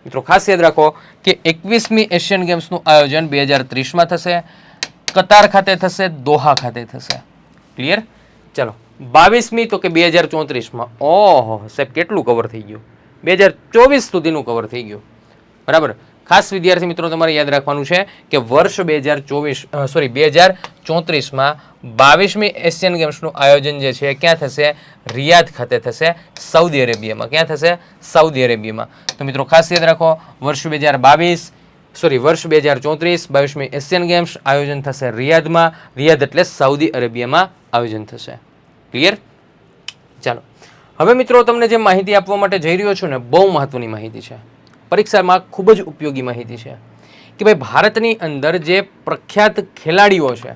મિત્રો ખાસ યાદ રાખો કે 21મી એશિયન ગેમ્સનું આયોજન 2030માં થશે, કતાર ખાતે થશે, દોહા ખાતે થશે. ક્લિયર? ચલો 22મી તો કે 2034માં. ઓહો સાહેબ, કેટલું કવર થઈ ગયું? 2024 સુધીનું કવર થઈ ગયું. બરાબર. ખાસ વિદ્યાર્થી મિત્રો તમારે યાદ રાખવાનું છે કે વર્ષ 2034માં 22મી એશિયન ગેમ્સનું આયોજન જે છે ક્યાં થશે? રિયાદ ખાતે થશે, સાઉદી અરેબિયામાં. ક્યાં થશે? સાઉદી અરેબિયામાં. તો મિત્રો ખાસ યાદ રાખો, વર્ષ 2034 22મી એશિયન ગેમ્સ આયોજન થશે રિયાદમાં. રિયાદ એટલે સાઉદી અરેબિયામાં આયોજન થશે. ક્લિયર? ચાલો હવે મિત્રો તમને જે માહિતી આપવા માટે જઈ રહ્યો છું ને, બહુ મહત્વની માહિતી છે, પરીક્ષામાં ખૂબ જ ઉપયોગી માહિતી છે કે ભાઈ ભારતની અંદર જે પ્રખ્યાત ખેલાડીઓ છે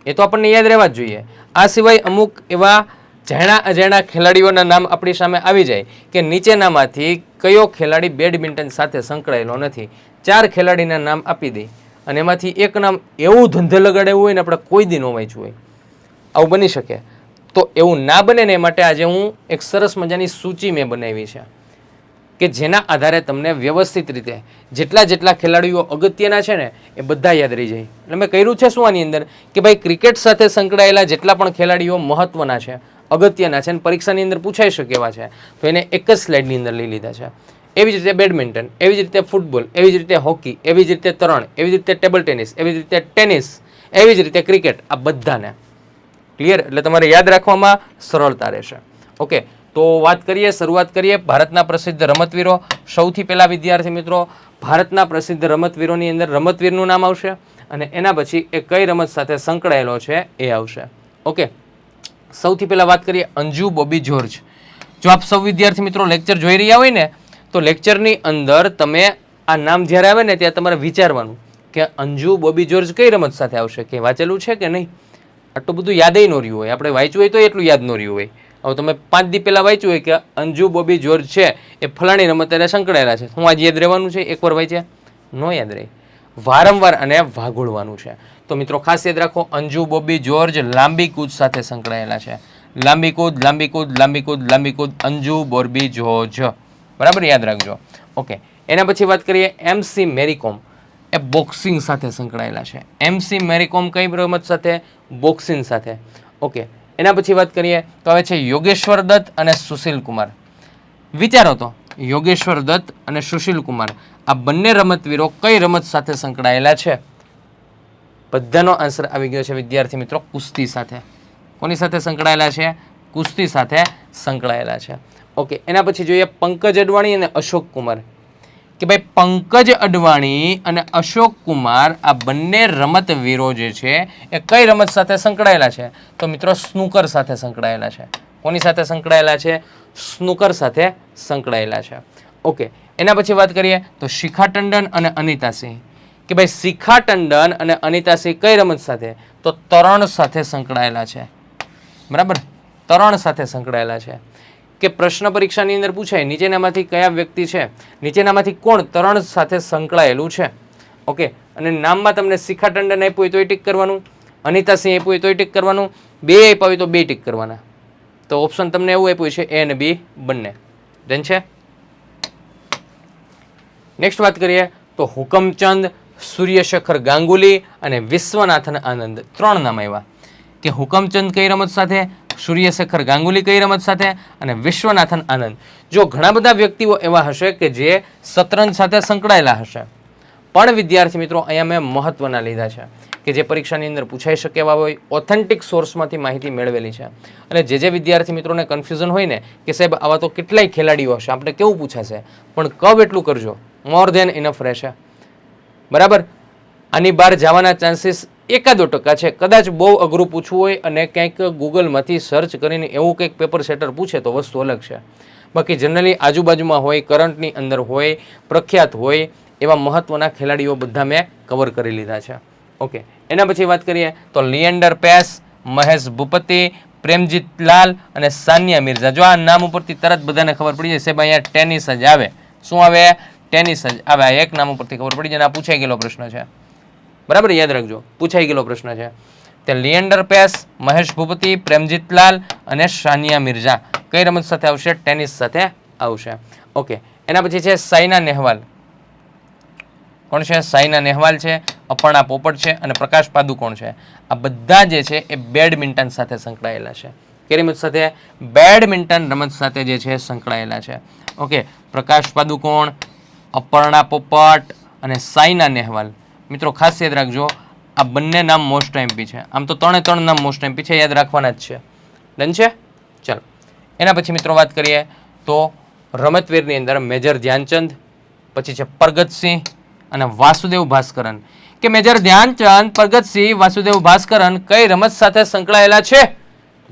એ તો આપણને યાદ રહેવા જ જોઈએ. આ સિવાય અમુક એવા જાણા અજાણા ખેલાડીઓના નામ આપણી સામે આવી જાય કે નીચેનામાંથી કયો ખેલાડી બેડમિન્ટન સાથે સંકળાયેલો નથી. 4 ખેલાડીના નામ આપી દે અને એમાંથી એક નામ એવું ધંધે લગાડેવું હોય ને આપણે કોઈ દી ન વાંચ્યું હોય. આવું બની શકે? તો એવું ના બને ને એ માટે આજે હું એક સરસ મજાની સૂચિ મેં બનાવી છે કે જેના આધારે તમને વ્યવસ્થિત રીતે જેટલા ખેલાડીઓ અગત્યના છે ને એ બધા યાદ રહી જાય. એટલે મેં કર્યું છે શું આની અંદર કે ભાઈ ક્રિકેટ સાથે સંકળાયેલા જેટલા પણ ખેલાડીઓ મહત્વના છે, અગત્યના છે અને પરીક્ષાની અંદર પૂછાઈ શકે એવા છે, તો એને એક જ સ્લાઇડની અંદર લઈ લીધા છે. એવી જ રીતે બેડમિન્ટન, એવી જ રીતે ફૂટબોલ, એવી જ રીતે હોકી, એવી જ રીતે તરણ, એવી જ રીતે ટેબલ ટેનિસ, એવી જ રીતે ટેનિસ, એવી જ રીતે ક્રિકેટ, આ બધાને ક્લિયર. એટલે તમારે યાદ રાખવામાં સરળતા રહેશે. ઓકે, તો શરૂઆત કરીએ ભારતના પ્રસિદ્ધ રમતવીરો. સૌથી પહેલા વિદ્યાર્થી મિત્રો, ભારતના પ્રસિદ્ધ રમતવીરોની અંદર રમતવીરનું નામ આવશે અને એના પછી એ કઈ રમત સાથે સંકળાયેલો છે એ આવશે. ઓકે, સૌથી પહેલા વાત કરીએ અંજુ બોબી જોર્જ. જો આપ સૌ વિદ્યાર્થી મિત્રો લેક્ચર જોઈ રહ્યા હોય ને તો લેક્ચરની અંદર તમે આ નામ જ્યારે આવે ને ત્યાં તમારે વિચારવાનું કે અંજુ બોબી જોર્જ કઈ રમત સાથે આવશે, કે વાંચેલું છે કે નહીં. આટલું બધું યાદ ન રહ્યું હોય, આપણે વાંચ્યું હોય તો એટલું યાદ ન રહ્યું હોય. હવે તમે 5 દી પહેલા વાંચ્યું હોય કે અંજુ બોબી જોર્જ છે એ ફલાણી રમત એને સંકળાયેલા છે, હું આજે યાદ રહેવાનું છે? એકવાર વાંચ્યા ન યાદ રહે, વારંવાર અને વાગોળવાનું છે. તો મિત્રો ખાસ યાદ રાખો, અંજુ બોબી જોર્જ લાંબી કૂદ સાથે સંકળાયેલા છે. લાંબી કૂદ, લાંબી કૂદ, લાંબી કૂદ, લાંબી કૂદ, અંજુ બોબી જોર્જ, બરાબર યાદ રાખજો. ઓકે, એના પછી વાત કરીએ MC મેરીકોમ. એ બોક્સિંગ સાથે સંકળાયેલા છે. MC મેરીકોમ કઈ રમત સાથે? બોક્સિંગ સાથે. ઓકે, એના પછી વાત કરીએ તો હવે છે યોગેશ્વર દત્ત અને સુશીલ કુમાર. વિચારો તો, યોગેશ્વર દત્ત અને સુશીલ કુમાર આ બંને રમતવીરો કઈ રમત સાથે સંકળાયેલા છે? બધાનો આન્સર આવી ગયો છે વિદ્યાર્થી મિત્રો, કુસ્તી સાથે. કોની સાથે સંકળાયેલા છે? કુસ્તી સાથે સંકળાયેલા છે. ઓકે, એના પછી જોઈએ પંકજ અડવાણી અને અશોક કુમાર. કે ભાઈ પંકજ અડવાણી અને અશોક કુમાર આ બંને રમતવીરો જે છે એ કઈ રમત સાથે સંકળાયેલા છે? તો મિત્રો સ્નૂકર સાથે સંકળાયેલા છે. કોની સાથે સંકળાયેલા છે? સ્નૂકર સાથે સંકળાયેલા છે. ઓકે, એના પછી વાત કરીએ તો શિખા ટંડન અને અનિતા સિંહ. કે ભાઈ શિખા ટંડન અને અનિતા સિંહ કઈ રમત સાથે? તો તરણ સાથે સંકળાયેલા છે. બરાબર, તરણ સાથે સંકળાયેલા છે. કે પ્રશ્ન પરીક્ષાની અંદર પૂછાય નીચેનામાંથી કયા વ્યક્તિ છે, નીચેનામાંથી કોણ તરણ સાથે સંકળાયેલું છે? ઓકે, અને નામમાં તમને શિખા ટંડન આપ્યું હોય તો એ ટીક કરવાનું, અનિતા સિંહ આપ્યું હોય તો એ ટીક કરવાનું, બે આપ્યા હોય તો બે ટીક કરવાના. તો ઓપ્શન તમને એવું આપ્યું છે એ અને બી બંને. ડન છે? નેક્સ્ટ વાત કરીએ તો હુકમચંદ, સૂર્યશેખર ગાંગુલી અને વિશ્વનાથન આનંદ. 3 નામ આવ્યા કે હુકમચંદ કઈ રમત સાથે, સૂર્યશેખર ગાંગુલી કઈ રમત સાથે અને વિશ્વનાથન આનંદ. જો ઘણા બધા વ્યક્તિઓ એવા હશે કે જે શતરંજ સાથે સંકળાયેલા હશે, પણ વિદ્યાર્થી મિત્રો અહીંયા મેં મહત્વના લીધા છે કે જે પરીક્ષાની અંદર પૂછાઈ શકે એવા હોય, ઓથેન્ટિક સોર્સમાંથી માહિતી મેળવેલી છે. અને જે વિદ્યાર્થી મિત્રોને કન્ફ્યુઝન હોય ને કે સાહેબ આવા તો કેટલાય ખેલાડીઓ હશે, આપણે કેવું પૂછાશે, પણ કવ એટલું કરજો, મોર ધેન ઇનફ રહેશે. બરાબર, આની બહાર જવાના ચાન્સીસ 1% છે. કદાચ બહુ અઘરું પૂછવું હોય અને ક્યાંક ગૂગલમાંથી સર્ચ કરીને એવું કંઈક પેપર સેટર પૂછે તો વસ્તુ અલગ છે. બાકી જનરલી આજુબાજુમાં હોય, કરંટની અંદર હોય, પ્રખ્યાત હોય એવા મહત્વના ખેલાડીઓ બધા મેં કવર કરી લીધા છે. ઓકે, એના પછી વાત કરીએ તો લિએન્ડર પેસ, મહેશ ભૂપતિ, પ્રેમજીત લાલ અને સાનિયા મિર્ઝા. જો આ નામ ઉપરથી તરત બધાને ખબર પડી જાય સાહેબ અહીંયા ટેનિસ જ આવે. શું આવે? ટેનિસ જ આવે. આ એક નામ ઉપરથી ખબર પડી જાય. આ પૂછાઈ ગયેલો પ્રશ્ન છે. બરાબર, યાદ રાખજો, પૂછાઈ ગયેલો પ્રશ્ન છે. તે લિએન્ડર પેસ, મહેશ ભૂપતિ, પ્રેમજીત લાલ અને સાનિયા મિર્ઝા કઈ રમત સાથે આવશે? ટેનિસ સાથે આવશે. ઓકે, એના પછી છે સાયના નેહવાલ. કોણ છે? સાયના નેહવાલ છે, અપર્ણા પોપટ છે અને પ્રકાશ પાદુકોણ છે. આ બધા જે છે એ બેડમિન્ટન સાથે સંકળાયેલા છે. કઈ રમત સાથે? બેડમિન્ટન રમત સાથે જે છે સંકળાયેલા છે. ઓકે, પ્રકાશ પાદુકોણ, અપર્ણા પોપટ અને સાયના નેહવાલ. મિત્રો ખાસ યાદ રાખજો, આ બંને નામ મોસ્ટ એમપી છે. આમ તો 3 નામ મોસ્ટ એમપી છે, યાદ રાખવાના જ છે. ડન છે? ચાલો, એના પછી મિત્રો વાત કરીએ તો રમતવીરની અંદર મેજર ધ્યાનચંદ, પછી છે પરગતસિંહ અને વાસુદેવ ભાસ્કરન. કે મેજર ધ્યાનચંદ, પરગતસિંહ, વાસુદેવ ભાસ્કરન કઈ રમત સાથે સંકળાયેલા છે?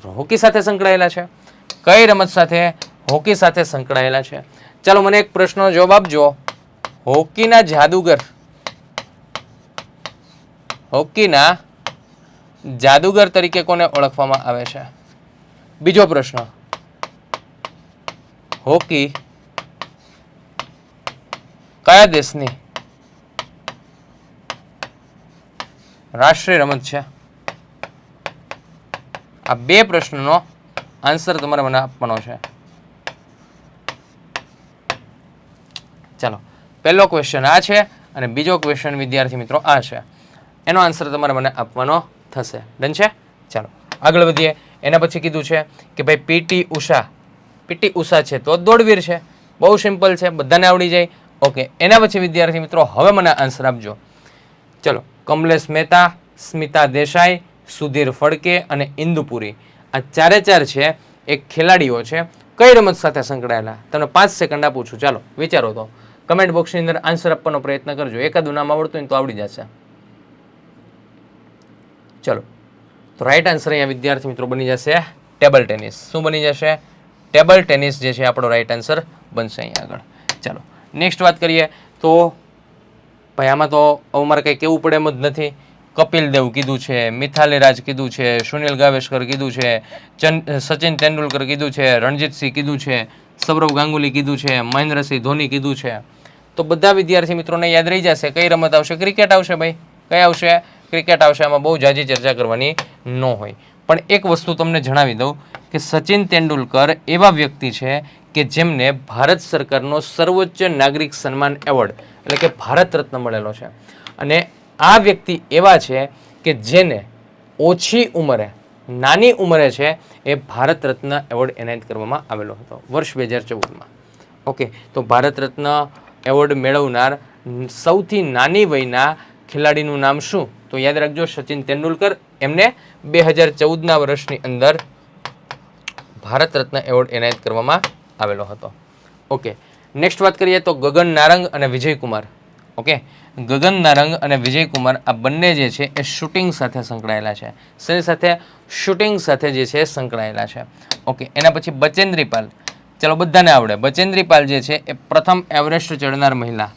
હોકી સાથે સંકળાયેલા છે. કઈ રમત સાથે? હોકી સાથે સંકળાયેલા છે. ચાલો મને એક પ્રશ્નનો જવાબ આપજો. હોકીના જાદુગર તરીકે કોને ઓળખવામાં આવે છે? બીજો પ્રશ્ન, હોકી કયા દેશની રાષ્ટ્રીય રમત છે? આ બે પ્રશ્નનો આન્સર તમારે મને આપવાનો છે. ચાલો, પહેલો ક્વેશ્ચન આ છે અને બીજો ક્વેશ્ચન વિદ્યાર્થી મિત્રો આ છે. એનો આન્સર તમારે મને આપવાનો થશે. ડન છે? ચાલો આગળ વધીએ. એના પછી કીધું છે કે ભાઈ પીટી ઉષા છે તો દોડવીર છે. બહુ સિમ્પલ છે, બધાને આવડી જાય. ઓકે, એના પછી વિદ્યાર્થી મિત્રો હવે મને આન્સર આપજો. ચલો, કમલેશ મહેતા, સ્મિતા દેસાઈ, સુધીર ફડકે અને ઇન્દુપુરી, આ ચારે ચાર છે એક ખેલાડીઓ છે. કઈ રમત સાથે સંકળાયેલા? તમને 5 સેકન્ડ આપું છું. ચાલો વિચારો તો કમેન્ટ બોક્સની અંદર આન્સર આપવાનો પ્રયત્ન કરજો. એકાદું નામ આવડતું હોય તો આવડી જશે. ચલો, તો રાઈટ આન્સર અહીંયા વિદ્યાર્થી મિત્રો બની જશે ટેબલ ટેનિસ. શું બની જશે? ટેબલ ટેનિસ જે છે આપણો રાઈટ આન્સર બનશે અહીંયા આગળ. ચાલો નેક્સ્ટ વાત કરીએ તો ભાઈ આમાં તો અમારે કંઈ કહેવું પડે એમ જ નથી. કપિલ દેવ કીધું છે, મિથાલી રાજ કીધું છે, સુનિલ ગાવેસ્કર કીધું છે, સચિન તેંડુલકર કીધું છે, રણજીતસિંહ કીધું છે, સૌરવ ગાંગુલી કીધું છે, મહેન્દ્રસિંહ ધોની કીધું છે. તો બધા વિદ્યાર્થી મિત્રોને યાદ રહી જશે. કઈ રમત આવશે? ક્રિકેટ આવશે ભાઈ. કઈ આવશે? ક્રિકેટ આવશે. આમાં બહુ જાજી ચર્ચા કરવાની ન હોય. પણ એક વસ્તુ તમને જણાવી દઉં કે સચિન તેંડુલકર એવા વ્યક્તિ છે કે જેમને ભારત સરકારનો સર્વોચ્ચ નાગરિક સન્માન એવોર્ડ એટલે કે ભારત રત્ન મળેલો છે. અને આ વ્યક્તિ એવા છે કે જેને ઓછી ઉંમરે, નાની ઉંમરે છે એ ભારત રત્ન એવોર્ડ એનાયત કરવામાં આવેલો હતો વર્ષ 2014માં. ઓકે, તો ભારત રત્ન એવોર્ડ મેળવનાર સૌથી નાની વયના ખેલાડીનું નામ શું? તો યાદ રાખજો, સચિન તેંડુલકર. એમને 2014ના વર્ષની અંદર ભારત રત્ન એવોર્ડ એનાયત કરવામાં આવેલો હતો. ઓકે, નેક્સ્ટ વાત કરીએ તો ગગન નારંગ અને વિજય કુમાર. ઓકે, ગગન નારંગ અને વિજય કુમાર આ બંને જે છે એ શૂટિંગ સાથે સંકળાયેલા છે. શેની સાથે? શૂટિંગ સાથે જે છે સંકળાયેલા છે. ઓકે, એના પછી બચેન્દ્રી પાલ. ચલો બધાને આવડે. બચેન્દ્રી પાલ જે છે એ પ્રથમ એવરેસ્ટ ચડનાર મહિલા.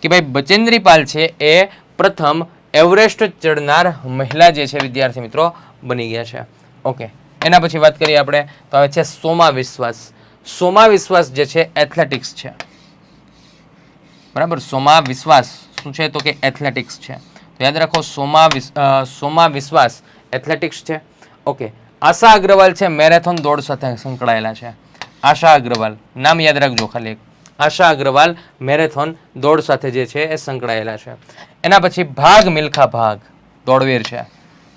કે ભાઈ બચેન્દ્રી પાલ છે એ પ્રથમ એવરેસ્ટ ચડનાર મહિલા જે છે વિદ્યાર્થી મિત્રો બની ગયા છે. ઓકે, એના પછી વાત કરીએ આપણે તો હવે છે સોમા વિશ્વાસ. સોમા વિશ્વાસ જે છે એથ્લેટિક્સ છે. બરાબર, સોમા વિશ્વાસ શું છે? તો કે એથ્લેટિક્સ છે. તો યાદ રાખો, સોમા વિશ્વાસ એથ્લેટિક્સ છે. ઓકે, આશા અગ્રવાલ છે મેરેથોન દોડ સાથે સંકળાયેલા છે. આશા અગ્રવાલ નામ યાદ રાખજો ખાલી એક. આશા અગ્રવાલ મેરેથોન દોડ સાથે જે છે એ સંકળાયેલા છે. એના પછી ભાગ મિલ્ખા ભાગ દોડવીર છે.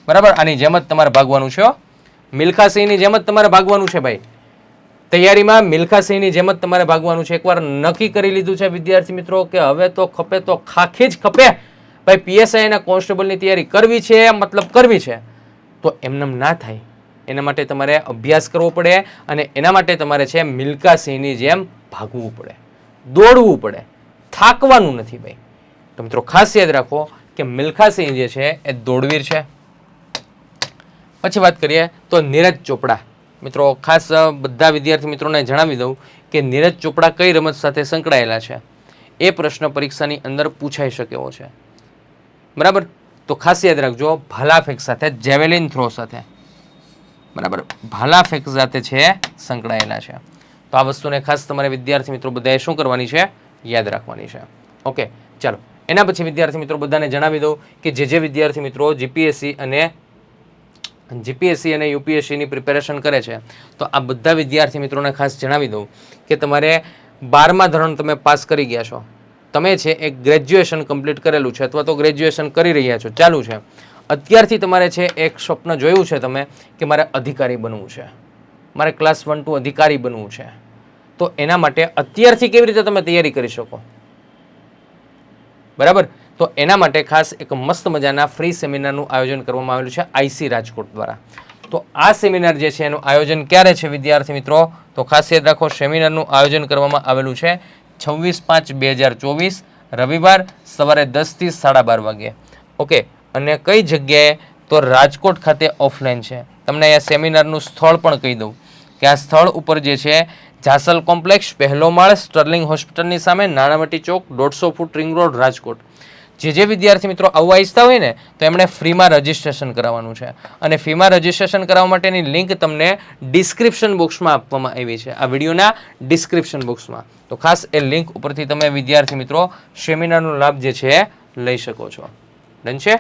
બરાબર, આની જેમ જ તમારે ભાગવાનું છે. મિલ્ખા સિંહની જેમ જ તમારે ભાગવાનું છે ભાઈ. તૈયારીમાં મિલ્ખા સિંહની જેમ જ તમારે ભાગવાનું છે. એકવાર નક્કી કરી લીધું છે વિદ્યાર્થી મિત્રો કે હવે તો ખપે તો ખાખી જ ખપે ભાઈ, પીએસઆઈ અને કોન્સ્ટેબલની તૈયારી કરવી છે, મતલબ કરવી છે. તો એમનેમ ના થાય, એના માટે તમારે અભ્યાસ કરવો પડે અને એના માટે તમારે છે મિલ્ખા સિંહની જેમ ભાગવું પડે, દોડવું પડે, થાકવાનું નથી ભાઈ. તો મિત્રો ખાસ યાદ રાખો કે મિલ્ખા સિંહ જે છે એ દોડવીર છે. પછી વાત કરીએ તો નીરજ ચોપડા. મિત્રો ખાસ બધા વિદ્યાર્થી મિત્રોને જણાવી દઉં કે નીરજ ચોપડા કઈ રમત સાથે સંકળાયેલા છે એ પ્રશ્ન પરીક્ષાની અંદર પૂછાઈ શકે એવો છે. બરાબર, તો ખાસ યાદ રાખજો, ભાલા ફેંક સાથે, જેવેલિન થ્રો સાથે. બરાબર, ભાલા ફેંક સાથે છે સંકળાયેલા છે. તો આ વસ્તુને ખાસ તમારે વિદ્યાર્થી મિત્રો બધાએ શું કરવાની છે? યાદ રાખવાની છે. ઓકે, ચાલો એના પછી વિદ્યાર્થી મિત્રો બધાને જણાવી દઉં કે જે વિદ્યાર્થી મિત્રો જીપીએસસી અને યુપીએસસીની પ્રિપેરેશન કરે છે તો આ બધા વિદ્યાર્થી મિત્રોને ખાસ જણાવી દઉં કે તમારે 12મા ધોરણ તમે પાસ કરી ગયા છો, તમે છે એક ગ્રેજ્યુએશન કમ્પ્લીટ કરેલું છે અથવા તો ગ્રેજ્યુએશન કરી રહ્યા છો, ચાલુ છે. અત્યારથી તમારે છે એક સ્વપ્ન જોયું છે તમે કે મારે અધિકારી બનવું છે, મારે ક્લાસ 1 to અધિકારી બનવું છે. તો એના માટે અત્યારથી કેવી રીતે તમે તૈયારી કરી શકો? બરાબર, તો એના માટે ખાસ એક મસ્ત મજાના ફ્રી સેમિનારનું આયોજન કરવામાં આવેલું છે આઈસી રાજકોટ દ્વારા. તો આ સેમિનાર જે છે એનું આયોજન ક્યારે છે વિદ્યાર્થી મિત્રો? તો ખાસ યાદ રાખો, સેમિનારનું આયોજન કરવામાં આવેલું છે 26/5/2024 રવિવાર સવારે 10 થી 12:30 વાગે. ઓકે, અને કઈ જગ્યાએ? તો રાજકોટ ખાતે ઓફલાઈન છે. તમને અહીંયા સેમિનારનું સ્થળ પણ કહી દઉં કે આ સ્થળ ઉપર જે છે જાસલ કોમ્પ્લેક્સ, પહેલો માળ, સ્ટર્લિંગ હોસ્પિટલની સામે, નાણાવટી ચોક, 150 ફૂટ રિંગ રોડ, રાજકોટ. જે વિદ્યાર્થી મિત્રો આવવા ઈચ્છતા હોય ને તો એમણે ફ્રીમાં રજિસ્ટ્રેશન કરાવવાનું છે અને ફ્રીમાં રજિસ્ટ્રેશન કરાવવા માટેની લિંક તમને ડિસ્ક્રિપ્શન બોક્સમાં આપવામાં આવી છે, આ વિડીયોના ડિસ્ક્રિપ્શન બોક્સમાં. તો ખાસ એ લિંક ઉપરથી તમે વિદ્યાર્થી મિત્રો સેમિનારનો લાભ જે છે લઈ શકો છો. ડન છે?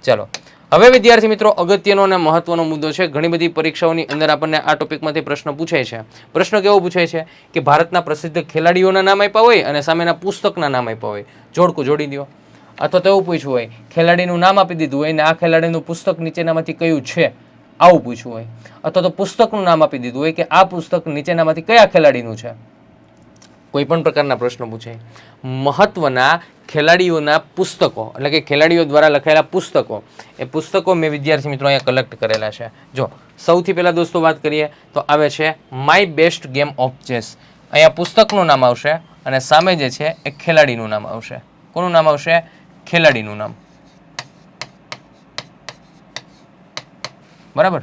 ચાલો, હવે વિદ્યાર્થી મિત્રો અગત્યનો અને મહત્વનો મુદ્દો છે. ઘણી બધી પરીક્ષાઓની અંદર આપણને આ ટોપિકમાંથી પ્રશ્ન પૂછાય છે. પ્રશ્ન કેવો પૂછાય છે કે ભારતના પ્રસિદ્ધ ખેલાડીઓના નામ આપ્યા હોય અને સામેના પુસ્તકના નામ આપ્યા હોય, જોડકું જોડી દો. અથવા તો એવું પૂછ્યું હોય, ખેલાડીનું નામ આપી દીધું હોય ને આ ખેલાડીનું પુસ્તક નીચેનામાંથી કયું છે, આવું પૂછ્યું હોય. અથવા તો પુસ્તકનું નામ આપી દીધું હોય કે આ પુસ્તક નીચેનામાંથી કયા ખેલાડીનું છે. કોઈ પણ પ્રકારના પ્રશ્નો પૂછાય. મહત્વના ખેલાડીઓના પુસ્તકો એટલે કે ખેલાડીઓ દ્વારા લખાયેલા પુસ્તકો, એ પુસ્તકો મેં વિદ્યાર્થી મિત્રો અહીંયા કલેક્ટ કરેલા છે. જો સૌથી પહેલા દોસ્તો વાત કરીએ તો આવે છે my best game of chess. અહીંયા પુસ્તકનું નામ આવશે અને સામે જે છે એ ખેલાડીનું નામ આવશે. કોનું નામ આવશે? ખેલાડીનું નામ. બરાબર,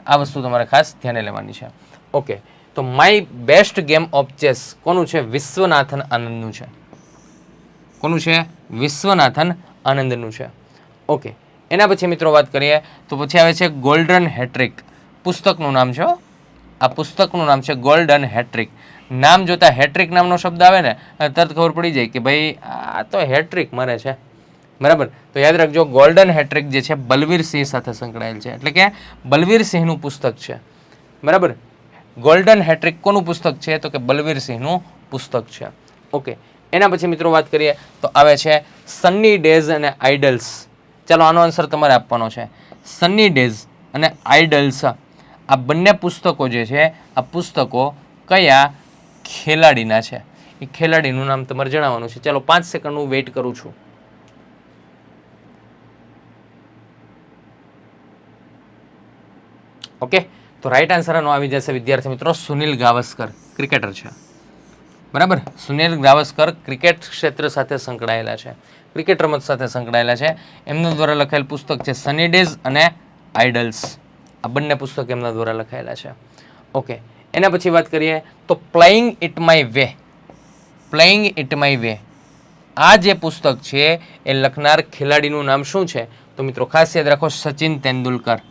આ વસ્તુ તમારે ખાસ ધ્યાને લેવાની છે. ઓકે, તો my best game of chess કોનું છે? વિશ્વનાથન આનંદનું છે. કોનું છે? વિશ્વનાથન આનંદનું છે. ઓકે, એના પછી મિત્રો વાત કરીએ તો પછી આવે છે ગોલ્ડન હેટ્રિક. પુસ્તકનું નામ છે, આ પુસ્તકનું નામ છે ગોલ્ડન હેટ્રિક. નામ જોતા હેટ્રિક નામનો શબ્દ આવે ને તરત ખબર પડી જાય કે ભાઈ આ તો હેટ્રિક મારે છે. બરાબર, તો યાદ રાખજો ગોલ્ડન હેટ્રિક જે છે બલવીર સિંહ સાથે સંકળાયેલ છે, એટલે કે બલવીર સિંહનું પુસ્તક છે. બરાબર, ગોલ્ડન હેટ્રિક કોનું પુસ્તક છે? તો કે બલવીર સિંહનું પુસ્તક છે. ઓકે, એના પછી મિત્રો વાત કરીએ તો આવે છે સન્ની ડેઝ અને આઇડલ્સ. ચાલો, આનો આન્સર તમારે આપવાનો છે. સન્ની ડેઝ અને આઇડલ્સ આ બંને પુસ્તકો જે છે, આ પુસ્તકો કયા ખેલાડીના છે? એ ખેલાડીનું નામ તમારે જણાવવાનું છે. ચાલો 5 સેકન્ડ હું વેઇટ કરું છું. ઓકે, તો રાઈટ આન્સર આનો આવી જશે વિદ્યાર્થી મિત્રો સુનિલ ગાવસ્કર, ક્રિકેટર છે. બરાબર, સુનિલ ગાવસ્કર ક્રિકેટ ક્ષેત્ર સાથે સંકળાયેલા છે, ક્રિકેટ રમત સાથે સંકળાયેલા છે. એમના દ્વારા લખાયેલ પુસ્તક છે સની ડેઝ અને આઇડલ્સ. આ બંને પુસ્તક એમના દ્વારા લખાયેલા છે. ઓકે, એના પછી વાત કરીએ તો playing it my way. Playing it my way આ જે પુસ્તક છે એ લખનાર ખેલાડીનું નામ શું છે? તો મિત્રો ખાસ યાદ રાખો, સચિન તેંડુલકર.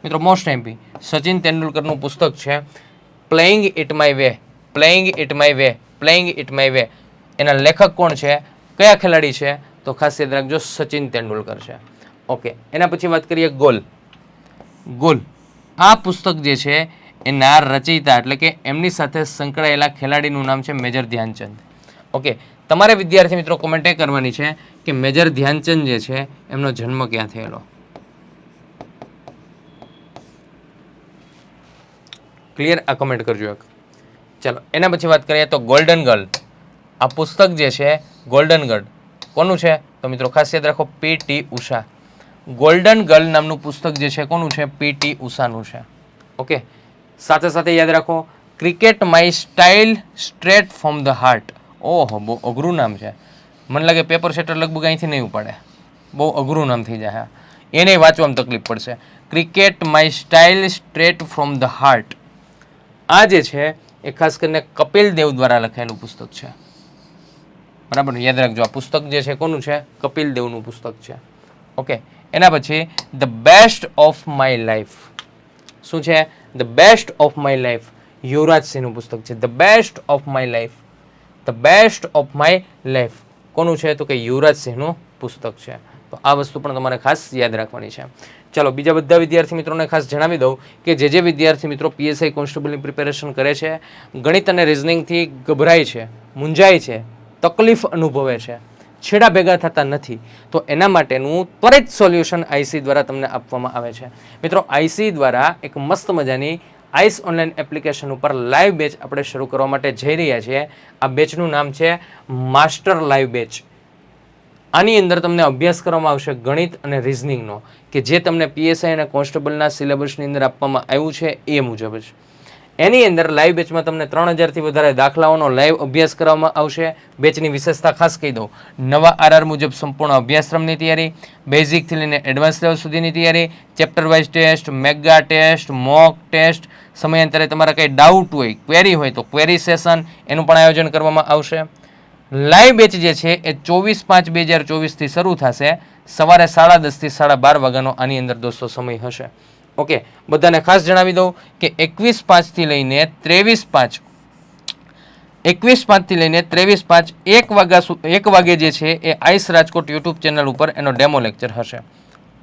મિત્રો મોસ્ટ એમપી સચિન તેંડુલકરનું પુસ્તક છે playing it my way. Playing it my way, playing it my way. એના લેખક કોણ છે? કયા ખેલાડી છે? તો ખાસ યાદ રાખજો સચિન તેંડુલકર છે. ઓકે, એના પછી વાત કરીએ ગોલ. ગોલ આ પુસ્તક જે છે એના રચયિતા એટલે કે એમની સાથે સંકળાયેલા ખેલાડીનું નામ છે મેજર ધ્યાનચંદ. ઓકે, તમારે વિદ્યાર્થી મિત્રો કોમેન્ટ એ કરવાની છે કે મેજર ધ્યાનચંદ જે છે એમનો જન્મ ક્યાં થયેલો. ક્લિયર? આ કમેન્ટ કરજો એક. ચાલો, એના પછી વાત કરીએ તો ગોલ્ડન ગર્લ. આ પુસ્તક જે છે ગોલ્ડન ગર્લ કોનું છે? તો મિત્રો ખાસ યાદ રાખો પીટી ઉષા. ગોલ્ડન ગર્લ નામનું પુસ્તક જે છે કોનું છે? પીટી ઉષાનું છે. ઓકે, સાથે સાથે યાદ રાખો cricket my style straight from the heart. ઓહો, બહુ અઘરું નામ છે. મને લાગે પેપર સેટર લગભગ અહીંથી નહીં ઉપાડે, બહુ અઘરું નામ થઈ જાય. એને વાંચવામાં તકલીફ પડશે. Cricket my style straight from the heart આ જે છે એ ખાસ કરીને કપિલ દેવ દ્વારા લખાયેલું પુસ્તક છે. બરાબર, યાદ રાખજો આ પુસ્તક જે છે કોનું છે? કપિલ દેવનું પુસ્તક છે. ઓકે, એના પછી the best of my life. શું છે? The best of my life Yuvraj સિંહનું પુસ્તક છે. The best of my life, the best of my life કોનું છે? તો કે યુવરાજ સિંહનું પુસ્તક છે. તો આ વસ્તુ પણ તમારે ખાસ યાદ રાખવાની છે. ચાલો, બીજા બધા વિદ્યાર્થી મિત્રોને ખાસ જણાવી દઉં કે જે વિદ્યાર્થી મિત્રો પીએસઆઈ કોન્સ્ટેબલની પ્રિપેરેશન કરે છે, ગણિત અને રિઝનિંગથી ગભરાય છે, મૂંઝાય છે, તકલીફ અનુભવે છે, છેડા ભેગા થતા નથી, તો એના માટેનું ત્વરિત સોલ્યુશન આઈસી દ્વારા તમને આપવામાં આવે છે. મિત્રો આઈસી દ્વારા એક મસ્ત મજાની આઈસ ઓનલાઈન એપ્લિકેશન ઉપર લાઈવ બેચ આપણે શરૂ કરવા માટે જઈ રહ્યા છીએ. આ બેચનું નામ છે માસ્ટર લાઈવ બેચ. આની અંદર તમને અભ્યાસ કરવામાં આવશે ગણિત અને રિઝનિંગનો, કે જે તમને પીએસઆઈ અને કોન્સ્ટેબલના સિલેબસની અંદર આપવામાં આવ્યું છે એ મુજબ જ. એની અંદર લાઈવ બેચમાં તમને 3000થી વધારે દાખલાઓનો લાઈવ અભ્યાસ કરવામાં આવશે. બેચની વિશેષતા ખાસ કહી દઉં, નવા આરઆર મુજબ સંપૂર્ણ અભ્યાસક્રમની તૈયારી, બેઝિકથી લઈને એડવાન્સ લેવલ સુધીની તૈયારી, chapter wise test, mega test, mock test, સમયાંતરે તમારા કંઈ ડાઉટ હોય, ક્વેરી હોય તો ક્વેરી સેશન, એનું પણ આયોજન કરવામાં આવશે. લાઈવ બેચ જે છે એ 24/5/2024થી શરૂ થશે. સવારે 10:30 થી 12:30 વાગ્યાનો આની અંદર દોસ્તો સમય હશે. ઓકે, બધાને ખાસ જણાવી દઉં કે 21/5 લઈને 23/5 1 વાગે જે છે એ આઈસ રાજકોટ યુટ્યુબ ચેનલ ઉપર એનો ડેમો લેક્ચર હશે.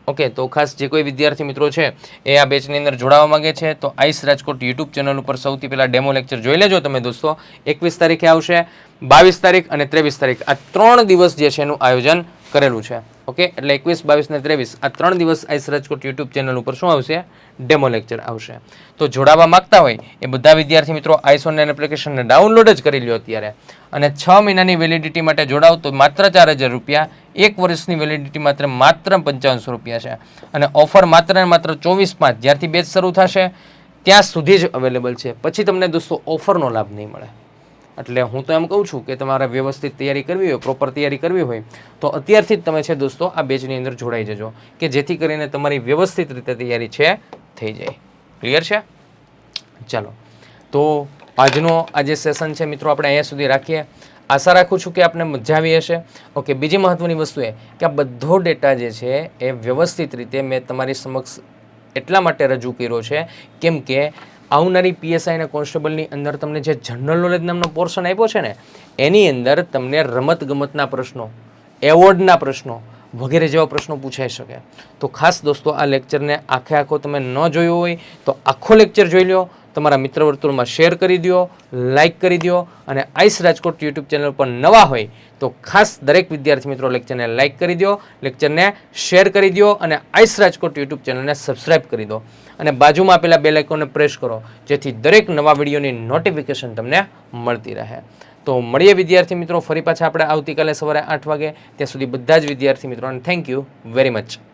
ઓકે, તો ખાસ જે કોઈ વિદ્યાર્થી મિત્રો છે એ આ બેચની અંદર જોડાવા માંગે છે તો આઈસ રાજકોટ યુટ્યુબ ચેનલ ઉપર સૌથી પહેલાં ડેમો લેક્ચર જોઈ લેજો તમે દોસ્તો. 21 તારીખે આવશે, 22 તારીખ અને 23 તારીખ, આ 3 દિવસ જે છે એનું આયોજન કરેલું છે. ઓકે, એટલે 21, 22 ને 23 આ 3 દિવસ આઈસ રાજકોટ યુટ્યુબ ચેનલ ઉપર શું આવશે? ડેમો લેક્ચર આવશે. તો જોડાવા માંગતા હોય એ બધા વિદ્યાર્થી મિત્રો આઈસ ઓનલાઈન એપ્લિકેશનને ડાઉનલોડ જ કરી લ્યો અત્યારે, અને 6 મહિનાની વેલિડિટી માટે જોડાવ તો માત્ર 4000 રૂપિયા, 1 વર્ષની વેલિડિટી માત્ર 5500 રૂપિયા છે. અને ઓફર માત્ર ને માત્ર 24/5 જ્યારથી બેચ શરૂ થશે ત્યાં સુધી જ અવેલેબલ છે. પછી તમને દોસ્તો ઓફરનો લાભ નહીં મળે. એટલે હું તો એમ કહું છું કે તમારે વ્યવસ્થિત તૈયારી કરવી હોય, પ્રોપર તૈયારી કરવી હોય તો અત્યારથી જ તમે છે દોસ્તો આ બેચની અંદર જોડાઈ જજો, કે જેથી કરીને તમારી વ્યવસ્થિત રીતે તૈયારી છે થઈ જાય. ક્લિયર છે? ચાલો, તો આજનો આ જે સેશન છે મિત્રો આપણે અહીંયા સુધી રાખીએ. આશા રાખું છું કે આપને મજા આવી હશે. ઓકે, બીજી મહત્વની વસ્તુ એ કે આ બધો ડેટા જે છે એ વ્યવસ્થિત રીતે મેં તમારી સમક્ષ એટલા માટે રજૂ કર્યો છે કેમ કે આવનારી પીએસઆઈ અને કોન્સ્ટેબલની અંદર તમને જે જનરલ નોલેજ નામનો પોર્શન આપ્યો છે ને એની અંદર તમને રમતગમતના પ્રશ્નો, એવોર્ડના પ્રશ્નો વગેરે જેવા પ્રશ્નો પૂછાઈ શકે. તો ખાસ દોસ્તો આ લેક્ચરને આખો તમે ન જોયો હોય તો આખો લેક્ચર જોઈ લો, તમારા મિત્ર વર્તુળમાં શેર કરી દો, લાઇક કરી દો, અને આઈસ રાજકોટ યુટ્યુબ ચેનલ પર નવા હોય તો ખાસ દરેક વિદ્યાર્થી મિત્રો લેક્ચરને લાઇક કરી દો, લેક્ચરને શેર કરી દો, અને આઈસ રાજકોટ યુટ્યુબ ચેનલને સબસ્ક્રાઇબ કરી દો, અને બાજુમાં આપેલા બેલ આઇકોનને પ્રેસ કરો જેથી દરેક નવા વિડીયોની નોટિફિકેશન તમને મળતી રહે. તો મળીએ વિદ્યાર્થી મિત્રો ફરી પાછા આપણે આવતીકાલે સવારે 8 વાગે. ત્યાં સુધી બધા જ વિદ્યાર્થી મિત્રોને થેન્ક યુ વેરી મચ.